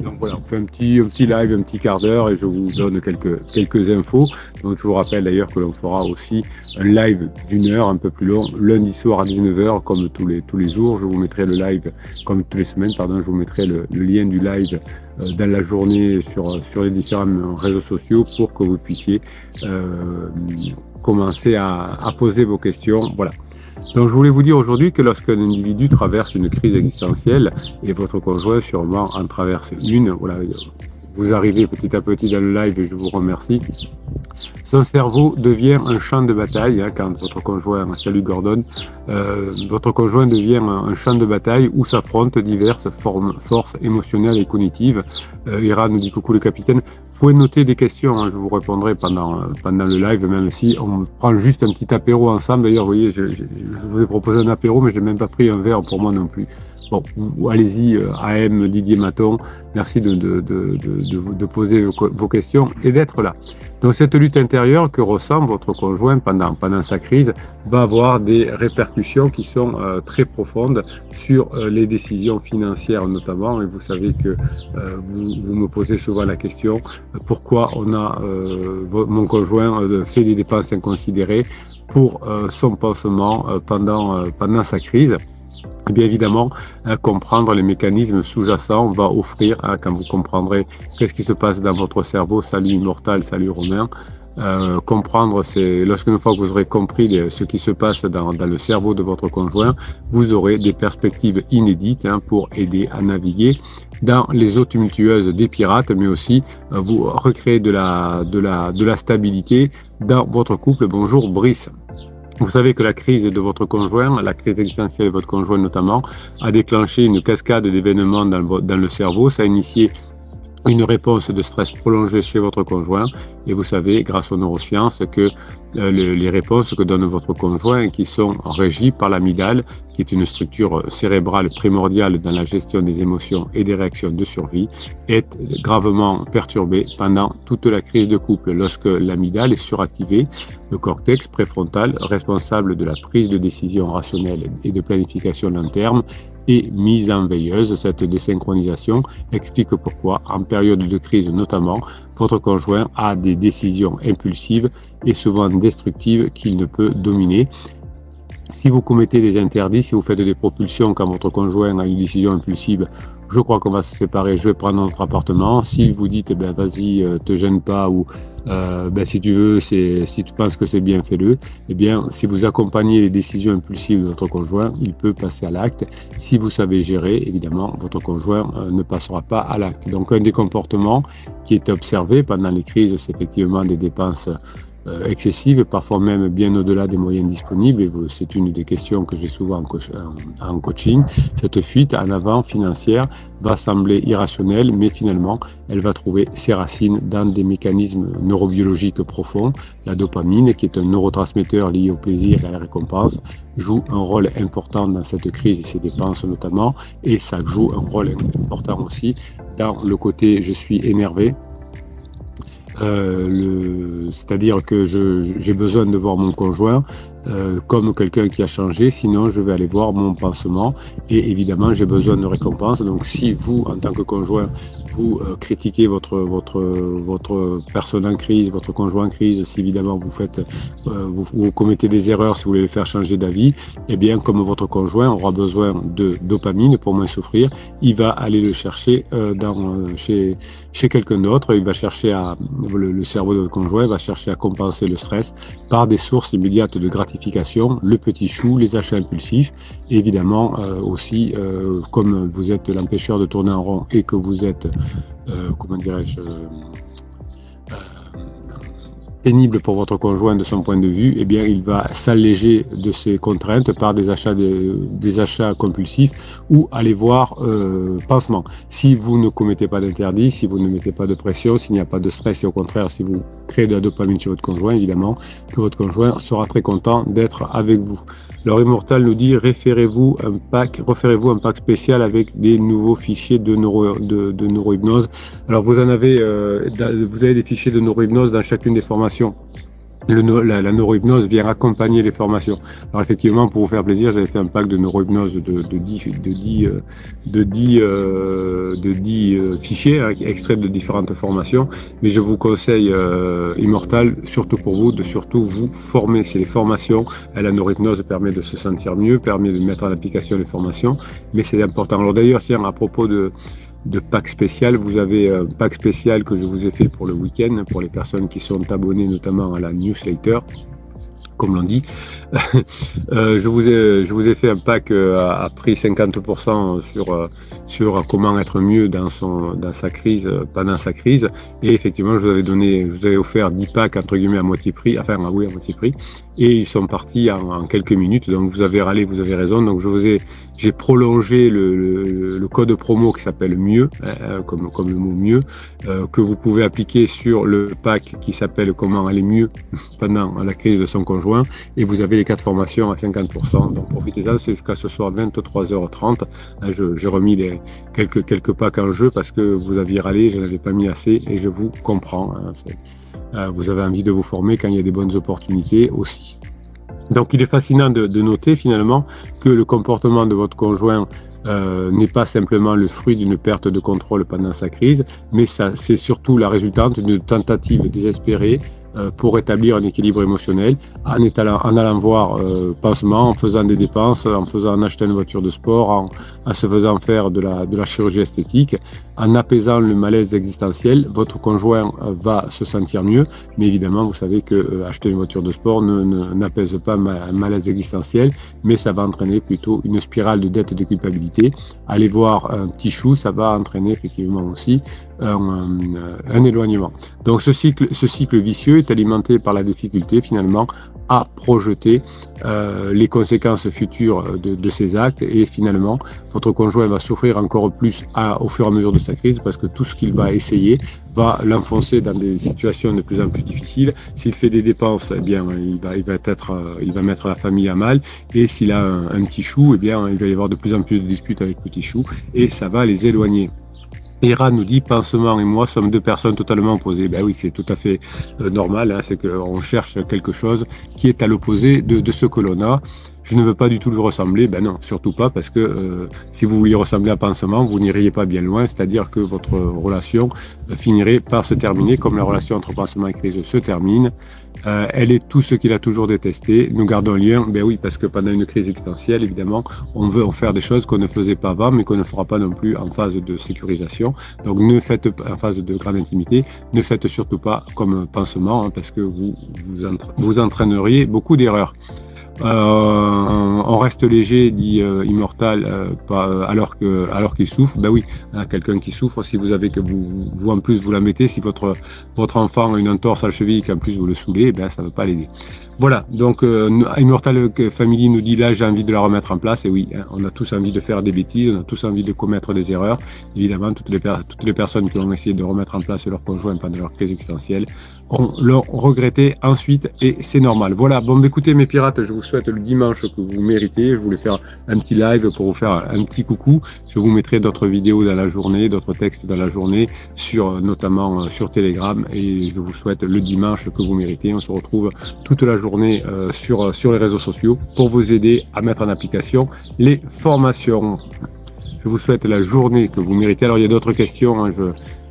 Speaker 1: Donc voilà, on fait un petit live, un petit quart d'heure et je vous donne quelques infos. Donc je vous rappelle d'ailleurs que l'on fera aussi un live d'1 heure, un peu plus long, lundi soir à 19h comme tous les jours. Je vous mettrai le live comme toutes les semaines, je vous mettrai le lien du live dans la journée sur les différents réseaux sociaux pour que vous puissiez commencer à poser vos questions. Voilà. Donc je voulais vous dire aujourd'hui que lorsqu'un individu traverse une crise existentielle, et votre conjoint sûrement en traverse une, voilà, vous arrivez petit à petit dans le live et je vous remercie. Son cerveau devient un champ de bataille, hein, quand votre conjoint, salut Gordon, votre conjoint devient un champ de bataille où s'affrontent diverses forces émotionnelles et cognitives. Ira nous dit coucou le capitaine. Vous pouvez noter des questions, hein, je vous répondrai pendant le live, même si on prend juste un petit apéro ensemble. D'ailleurs, vous voyez, je vous ai proposé un apéro, mais je n'ai même pas pris un verre pour moi non plus. Bon, allez-y, AM, Didier Maton, merci de poser vos questions et d'être là. Donc cette lutte intérieure que ressent votre conjoint pendant sa crise va avoir des répercussions qui sont très profondes sur les décisions financières notamment. Et vous savez que vous me posez souvent la question, pourquoi mon conjoint fait des dépenses inconsidérées pour son pansement pendant sa crise. Et bien évidemment, comprendre les mécanismes sous-jacents va offrir, quand vous comprendrez qu'est-ce qui se passe dans votre cerveau, salut Immortal, salut Romain, comprendre, c'est lorsqu'une fois que vous aurez compris ce qui se passe dans le cerveau de votre conjoint, vous aurez des perspectives inédites pour aider à naviguer dans les eaux tumultueuses des pirates, mais aussi vous recréer de la stabilité dans votre couple. Bonjour Brice. Vous savez que la crise de votre conjoint, la crise existentielle de votre conjoint notamment, a déclenché une cascade d'événements dans le cerveau. Ça a initié une réponse de stress prolongée chez votre conjoint. Et vous savez, grâce aux neurosciences, que les réponses que donne votre conjoint, qui sont régies par l'amygdale,
Speaker 2: qui est une structure cérébrale primordiale dans la gestion des émotions et des réactions de survie, est gravement perturbée pendant toute la crise de couple. Lorsque l'amygdale est suractivée, le cortex préfrontal, responsable de la prise de décision rationnelle et de planification long terme, est mise en veilleuse. Cette désynchronisation explique pourquoi, en période de crise notamment, votre conjoint a des décisions impulsives et souvent destructives qu'il ne peut dominer. Si vous commettez des interdits, si vous faites des propulsions quand votre conjoint a une décision impulsive, je crois qu'on va se séparer, je vais prendre notre appartement. Si vous dites, eh ben, vas-y, te gêne pas, ou ben, si tu veux, si tu penses que c'est bien, fais-le. Eh bien, si vous accompagnez les décisions impulsives de votre conjoint, il peut passer à l'acte. Si vous savez gérer, évidemment, votre conjoint ne passera pas à l'acte. Donc, un des comportements qui est observé pendant les crises, c'est effectivement des dépenses excessive, parfois même bien au-delà des moyens disponibles. Et c'est une des questions que j'ai souvent en coaching. Cette fuite en avant financière va sembler irrationnelle, mais finalement, elle va trouver ses racines dans des mécanismes neurobiologiques profonds. La dopamine, qui est un neurotransmetteur lié au plaisir et à la récompense, joue un rôle important dans cette crise et ses dépenses notamment. Et ça joue un rôle important aussi dans le côté « je suis énervé ». C'est-à-dire que j'ai besoin de voir mon conjoint comme quelqu'un qui a changé, sinon je vais aller voir mon pansement et évidemment j'ai besoin de récompense. Donc si vous, en tant que conjoint, vous critiquez votre personne en crise, votre conjoint en crise, si évidemment vous commettez des erreurs, si vous voulez le faire changer d'avis, eh bien comme votre conjoint aura besoin de dopamine pour moins souffrir, il va aller le chercher chez quelqu'un d'autre. Il va chercher le cerveau de votre conjoint va chercher à compenser le stress par des sources immédiates de gratification, le petit chou, les achats impulsifs, et évidemment aussi comme vous êtes l'empêcheur de tourner en rond et que vous êtes comment dirais-je pénible pour votre conjoint de son point de vue, eh bien, il va s'alléger de ses contraintes par des achats compulsifs ou aller voir pansement. Si vous ne commettez pas d'interdit, si vous ne mettez pas de pression, s'il n'y a pas de stress et au contraire, si vous créez de la dopamine chez votre conjoint, évidemment, que votre conjoint sera très content d'être avec vous. Alors, Immortal nous dit, refairez-vous un pack spécial avec des nouveaux fichiers de neurohypnose. Alors, vous avez des fichiers de neurohypnose dans chacune des formations. La neurohypnose vient accompagner les formations. Alors effectivement, pour vous faire plaisir, j'avais fait un pack de neurohypnose de 10 fichiers extraits de différentes formations. Mais je vous conseille, Immortal, surtout pour vous, de surtout vous former. C'est les formations. La neurohypnose permet de se sentir mieux, permet de mettre en application les formations. Mais c'est important. Alors d'ailleurs, tiens, à propos de pack spécial, vous avez un pack spécial que je vous ai fait pour le week-end, pour les personnes qui sont abonnées notamment à la newsletter, comme l'on dit. Je vous ai fait un pack à prix 50% sur comment être mieux dans sa crise, pendant sa crise. Et effectivement, je vous avais offert 10 packs entre guillemets à moitié prix, à moitié prix. Et ils sont partis en quelques minutes. Donc vous avez râlé, vous avez raison. Donc j'ai prolongé le code promo qui s'appelle mieux, comme le mot mieux, que vous pouvez appliquer sur le pack qui s'appelle comment aller mieux pendant la crise de son conjoint. Et vous avez les 4 formations à 50%. Donc profitez-en, c'est jusqu'à ce soir 23h30. J'ai remis quelques packs en jeu parce que vous aviez râlé, je n'avais pas mis assez et je vous comprends. Vous avez envie de vous former quand il y a des bonnes opportunités aussi. Donc il est fascinant de noter finalement que le comportement de votre conjoint n'est pas simplement le fruit d'une perte de contrôle pendant sa crise, mais c'est surtout la résultante d'une tentative désespérée pour établir un équilibre émotionnel en allant voir pansement, en faisant des dépenses, en achetant une voiture de sport, en se faisant faire de la chirurgie esthétique, en apaisant le malaise existentiel. Votre conjoint va se sentir mieux, mais évidemment vous savez que acheter une voiture de sport n'apaise pas un malaise existentiel, mais ça va entraîner plutôt une spirale de dette et de culpabilité. Aller voir un petit chou, ça va entraîner effectivement aussi un éloignement. Donc ce cycle vicieux est alimenté par la difficulté finalement à projeter les conséquences futures de ces actes, et finalement votre conjoint va souffrir encore plus au fur et à mesure de sa crise, parce que tout ce qu'il va essayer va l'enfoncer dans des situations de plus en plus difficiles. S'il fait des dépenses, eh bien il va mettre la famille à mal, et s'il a un petit chou, eh bien il va y avoir de plus en plus de disputes avec petit chou, et ça va les éloigner. Ira nous dit, Pansement et moi sommes deux personnes totalement opposées. Ben oui, c'est tout à fait normal, hein, c'est qu'on cherche quelque chose qui est à l'opposé de ce que l'on a. Je ne veux pas du tout lui ressembler. Ben non, surtout pas, parce que si vous vouliez ressembler à Pansement, vous n'iriez pas bien loin, c'est-à-dire que votre relation finirait par se terminer comme la relation entre Pansement et Crise se termine. Elle est tout ce qu'il a toujours détesté. Nous gardons un lien. Ben oui, parce que pendant une crise existentielle, évidemment, on veut en faire des choses qu'on ne faisait pas avant, mais qu'on ne fera pas non plus en phase de sécurisation. Donc ne faites en phase de grande intimité, ne faites surtout pas comme Pansement, hein, parce que vous entraîneriez beaucoup d'erreurs. On reste léger, dit Immortal, alors qu'il souffre. Ben oui, hein, quelqu'un qui souffre, si vous avez que vous en plus vous la mettez, si votre enfant a une entorse à la cheville et qu'en plus vous le saoulez, ben ça ne va pas l'aider. Voilà, donc Immortal Family nous dit, là j'ai envie de la remettre en place, et oui, hein, on a tous envie de faire des bêtises, on a tous envie de commettre des erreurs. Évidemment, toutes les personnes qui ont essayé de remettre en place leur conjoint pendant leur crise existentielle l'ont regretté ensuite, et c'est normal. Voilà, bon écoutez mes pirates, je vous souhaite le dimanche que vous méritez. Je voulais faire un petit live pour vous faire un petit coucou. Je vous mettrai d'autres vidéos dans la journée, d'autres textes dans la journée, notamment sur Telegram, et je vous souhaite le dimanche que vous méritez. On se retrouve toute la journée sur les réseaux sociaux pour vous aider à mettre en application les formations. Je vous souhaite la journée que vous méritez. Alors il y a d'autres questions, hein,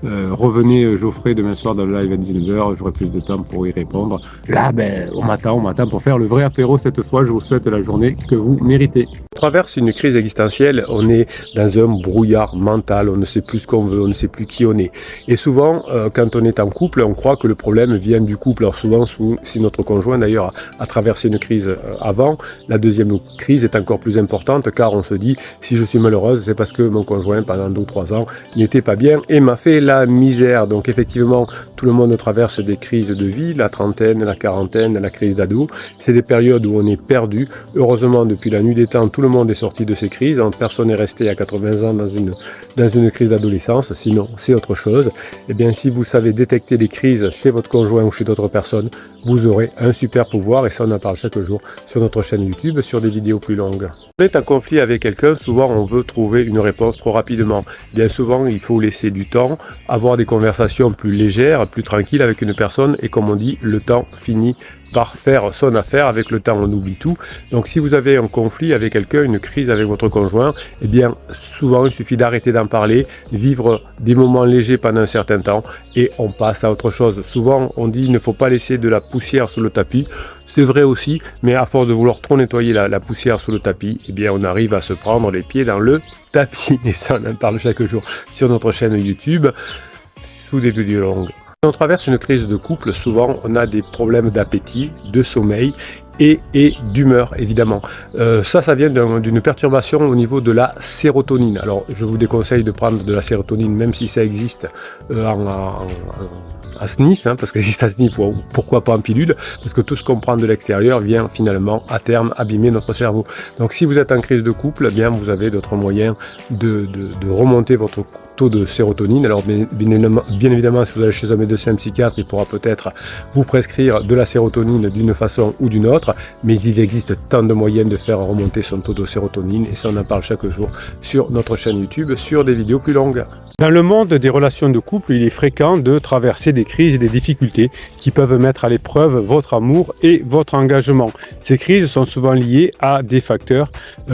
Speaker 2: revenez Geoffrey demain soir dans le live à 19h, j'aurai plus de temps pour y répondre. Là, on m'attend pour faire le vrai apéro cette fois. Je vous souhaite la journée que vous méritez.
Speaker 1: On traverse une crise existentielle, on est dans un brouillard mental, on ne sait plus ce qu'on veut, on ne sait plus qui on est. Et souvent, quand on est en couple, on croit que le problème vient du couple. Alors souvent, si notre conjoint d'ailleurs a traversé une crise avant, la deuxième crise est encore plus importante, car on se dit, si je suis malheureuse, c'est parce que mon conjoint, pendant 2 ou 3 ans, n'était pas bien et m'a fait la misère. Donc effectivement, tout le monde traverse des crises de vie, la trentaine, la quarantaine, la crise d'ado. C'est des périodes où on est perdu. Heureusement, depuis la nuit des temps, tout le monde est sorti de ces crises. Personne n'est resté à 80 ans dans une crise d'adolescence, sinon c'est autre chose. Et bien, si vous savez détecter les crises chez votre conjoint ou chez d'autres personnes, vous aurez un super pouvoir, et ça on en parle chaque jour sur notre chaîne YouTube, sur des vidéos plus longues. On est en conflit avec quelqu'un, souvent on veut trouver une réponse trop rapidement. Bien souvent, il faut laisser du temps, avoir des conversations plus légères, plus tranquilles avec une personne, et comme on dit, le temps finit par faire son affaire. Avec le temps, on oublie tout. Donc si vous avez un conflit avec quelqu'un, une crise avec votre conjoint, eh bien souvent il suffit d'arrêter d'en parler, vivre des moments légers pendant un certain temps, et on passe à autre chose. Souvent on dit il ne faut pas laisser de la poussière sous le tapis. C'est vrai aussi, mais à force de vouloir trop nettoyer la poussière sous le tapis, eh bien on arrive à se prendre les pieds dans le tapis. Et ça, on en parle chaque jour sur notre chaîne YouTube, sous des vidéos longues. Quand on traverse une crise de couple, souvent on a des problèmes d'appétit, de sommeil et d'humeur, évidemment. Ça vient d'une perturbation au niveau de la sérotonine. Alors je vous déconseille de prendre de la sérotonine, même si ça existe à sniff, hein, parce qu'elle existe à sniff, ou pourquoi pas en pilule, parce que tout ce qu'on prend de l'extérieur vient finalement à terme abîmer notre cerveau. Donc si vous êtes en crise de couple, eh bien vous avez d'autres moyens de remonter votre taux de sérotonine. Alors bien évidemment, si vous allez chez un médecin psychiatre, il pourra peut-être vous prescrire de la sérotonine d'une façon ou d'une autre, mais il existe tant de moyens de faire remonter son taux de sérotonine, et ça on en parle chaque jour sur notre chaîne YouTube, sur des vidéos plus longues. Dans le monde des relations de couple, il est fréquent de traverser des crises et des difficultés qui peuvent mettre à l'épreuve votre amour et votre engagement. Ces crises sont souvent liées à des facteurs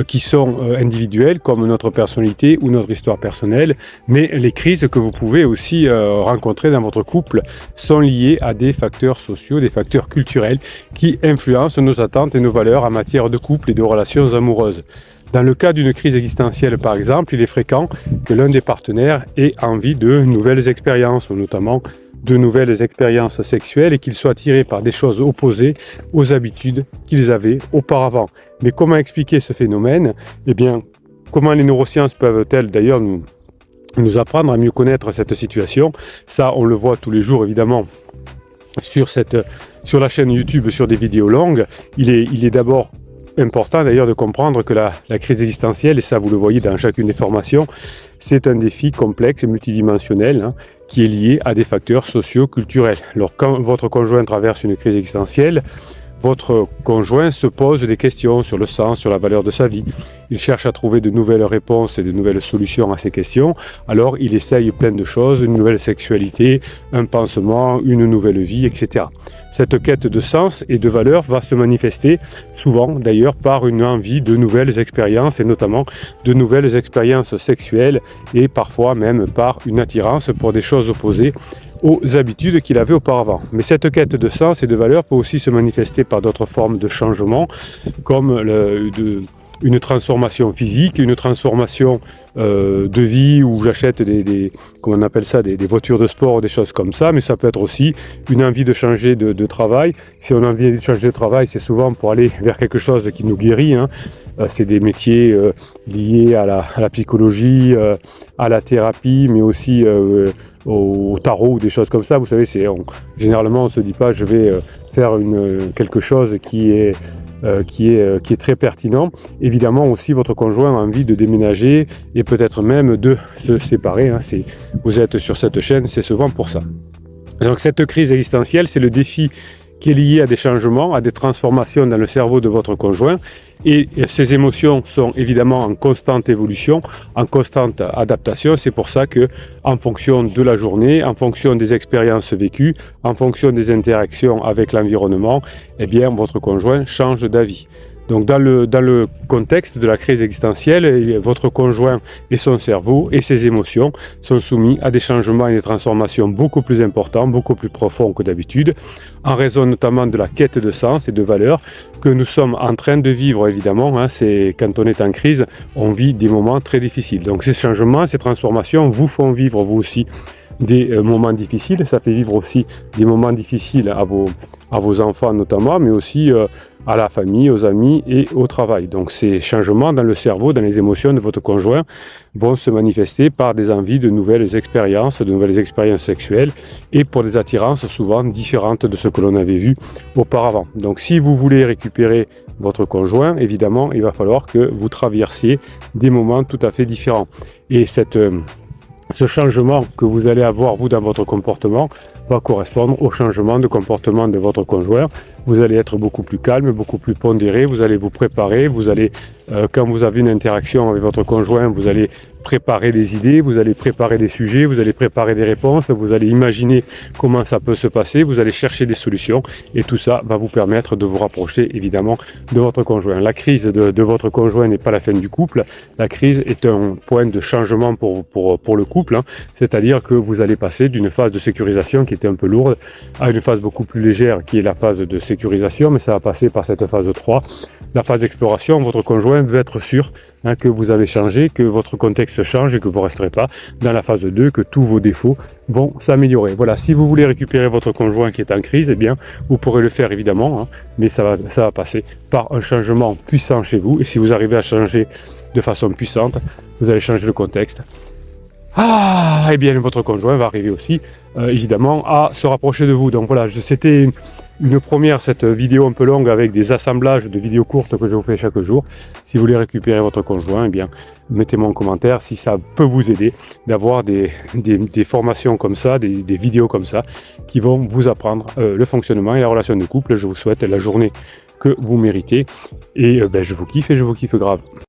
Speaker 1: qui sont individuels, comme notre personnalité ou notre histoire personnelle, mais les crises que vous pouvez aussi rencontrer dans votre couple sont liées à des facteurs sociaux, des facteurs culturels qui influencent nos attentes et nos valeurs en matière de couple et de relations amoureuses. Dans le cas d'une crise existentielle, par exemple, il est fréquent que l'un des partenaires ait envie de nouvelles expériences, notamment de nouvelles expériences sexuelles, et qu'il soit attiré par des choses opposées aux habitudes qu'ils avaient auparavant. Mais comment expliquer ce phénomène ? Eh bien, comment les neurosciences peuvent-elles d'ailleurs nous nous apprendre à mieux connaître cette situation. Ça, on le voit tous les jours, évidemment, sur la chaîne YouTube, sur des vidéos longues. Il est d'abord important d'ailleurs de comprendre que la crise existentielle, et ça vous le voyez dans chacune des formations, c'est un défi complexe et multidimensionnel qui est lié à des facteurs socio-culturels. Alors quand votre conjoint traverse une crise existentielle, votre conjoint se pose des questions sur le sens, sur la valeur de sa vie. Il cherche à trouver de nouvelles réponses et de nouvelles solutions à ces questions. Alors il essaye plein de choses, une nouvelle sexualité, un pansement, une nouvelle vie, etc. Cette quête de sens et de valeur va se manifester souvent d'ailleurs par une envie de nouvelles expériences et notamment de nouvelles expériences sexuelles et parfois même par une attirance pour des choses opposées aux habitudes qu'il avait auparavant. Mais cette quête de sens et de valeur peut aussi se manifester par d'autres formes de changement, comme une transformation physique, une transformation de vie, où j'achète comment on appelle ça, des voitures de sport, des choses comme ça, mais ça peut être aussi une envie de changer de travail. Si on a envie de changer de travail, c'est souvent pour aller vers quelque chose qui nous guérit. C'est des métiers liés à la psychologie, à la thérapie, mais aussi au tarot ou des choses comme ça. Vous savez, généralement on ne se dit pas je vais faire quelque chose qui est très pertinent. Évidemment aussi votre conjoint a envie de déménager et peut-être même de se séparer. Vous êtes sur cette chaîne, c'est souvent pour ça. Donc cette crise existentielle, c'est le défi qui est lié à des changements, à des transformations dans le cerveau de votre conjoint. Et ces émotions sont évidemment en constante évolution, en constante adaptation. C'est pour ça que, en fonction de la journée, en fonction des expériences vécues, en fonction des interactions avec l'environnement, eh bien, votre conjoint change d'avis. Donc dans le contexte de la crise existentielle, votre conjoint et son cerveau et ses émotions sont soumis à des changements et des transformations beaucoup plus importants, beaucoup plus profonds que d'habitude, en raison notamment de la quête de sens et de valeur que nous sommes en train de vivre évidemment. C'est quand on est en crise, on vit des moments très difficiles. Donc ces changements, ces transformations vous font vivre vous aussi des moments difficiles. Ça fait vivre aussi des moments difficiles à vos enfants notamment, mais aussi à la famille, aux amis et au travail. Donc ces changements dans le cerveau, dans les émotions de votre conjoint vont se manifester par des envies de nouvelles expériences sexuelles et pour des attirances souvent différentes de ce que l'on avait vu auparavant. Donc si vous voulez récupérer votre conjoint, évidemment, il va falloir que vous traversiez des moments tout à fait différents. Et ce changement que vous allez avoir, vous, dans votre comportement, va correspondre au changement de comportement de votre conjoint. Vous allez être beaucoup plus calme, beaucoup plus pondéré, vous allez vous préparer, quand vous avez une interaction avec votre conjoint, vous allez préparer des idées, vous allez préparer des sujets, vous allez préparer des réponses, vous allez imaginer comment ça peut se passer, vous allez chercher des solutions et tout ça va vous permettre de vous rapprocher évidemment de votre conjoint. La crise de votre conjoint n'est pas la fin du couple, la crise est un point de changement pour le couple, c'est-à-dire que vous allez passer d'une phase de sécurisation qui était un peu lourde à une phase beaucoup plus légère qui est la phase de sécurisation, mais ça va passer par cette phase 3, la phase d'exploration. Votre conjoint veut être sûr que vous avez changé, que votre contexte change et que vous ne resterez pas dans la phase 2, que tous vos défauts vont s'améliorer. Voilà, si vous voulez récupérer votre conjoint qui est en crise, eh bien, vous pourrez le faire évidemment, mais ça va passer par un changement puissant chez vous. Et si vous arrivez à changer de façon puissante, vous allez changer le contexte. Eh bien, votre conjoint va arriver aussi, évidemment, à se rapprocher de vous. Donc voilà, c'était une première, cette vidéo un peu longue avec des assemblages de vidéos courtes que je vous fais chaque jour. Si vous voulez récupérer votre conjoint, eh bien, mettez-moi en commentaire si ça peut vous aider d'avoir des formations comme ça, des vidéos comme ça, qui vont vous apprendre le fonctionnement et la relation de couple. Je vous souhaite la journée que vous méritez. Et je vous kiffe grave.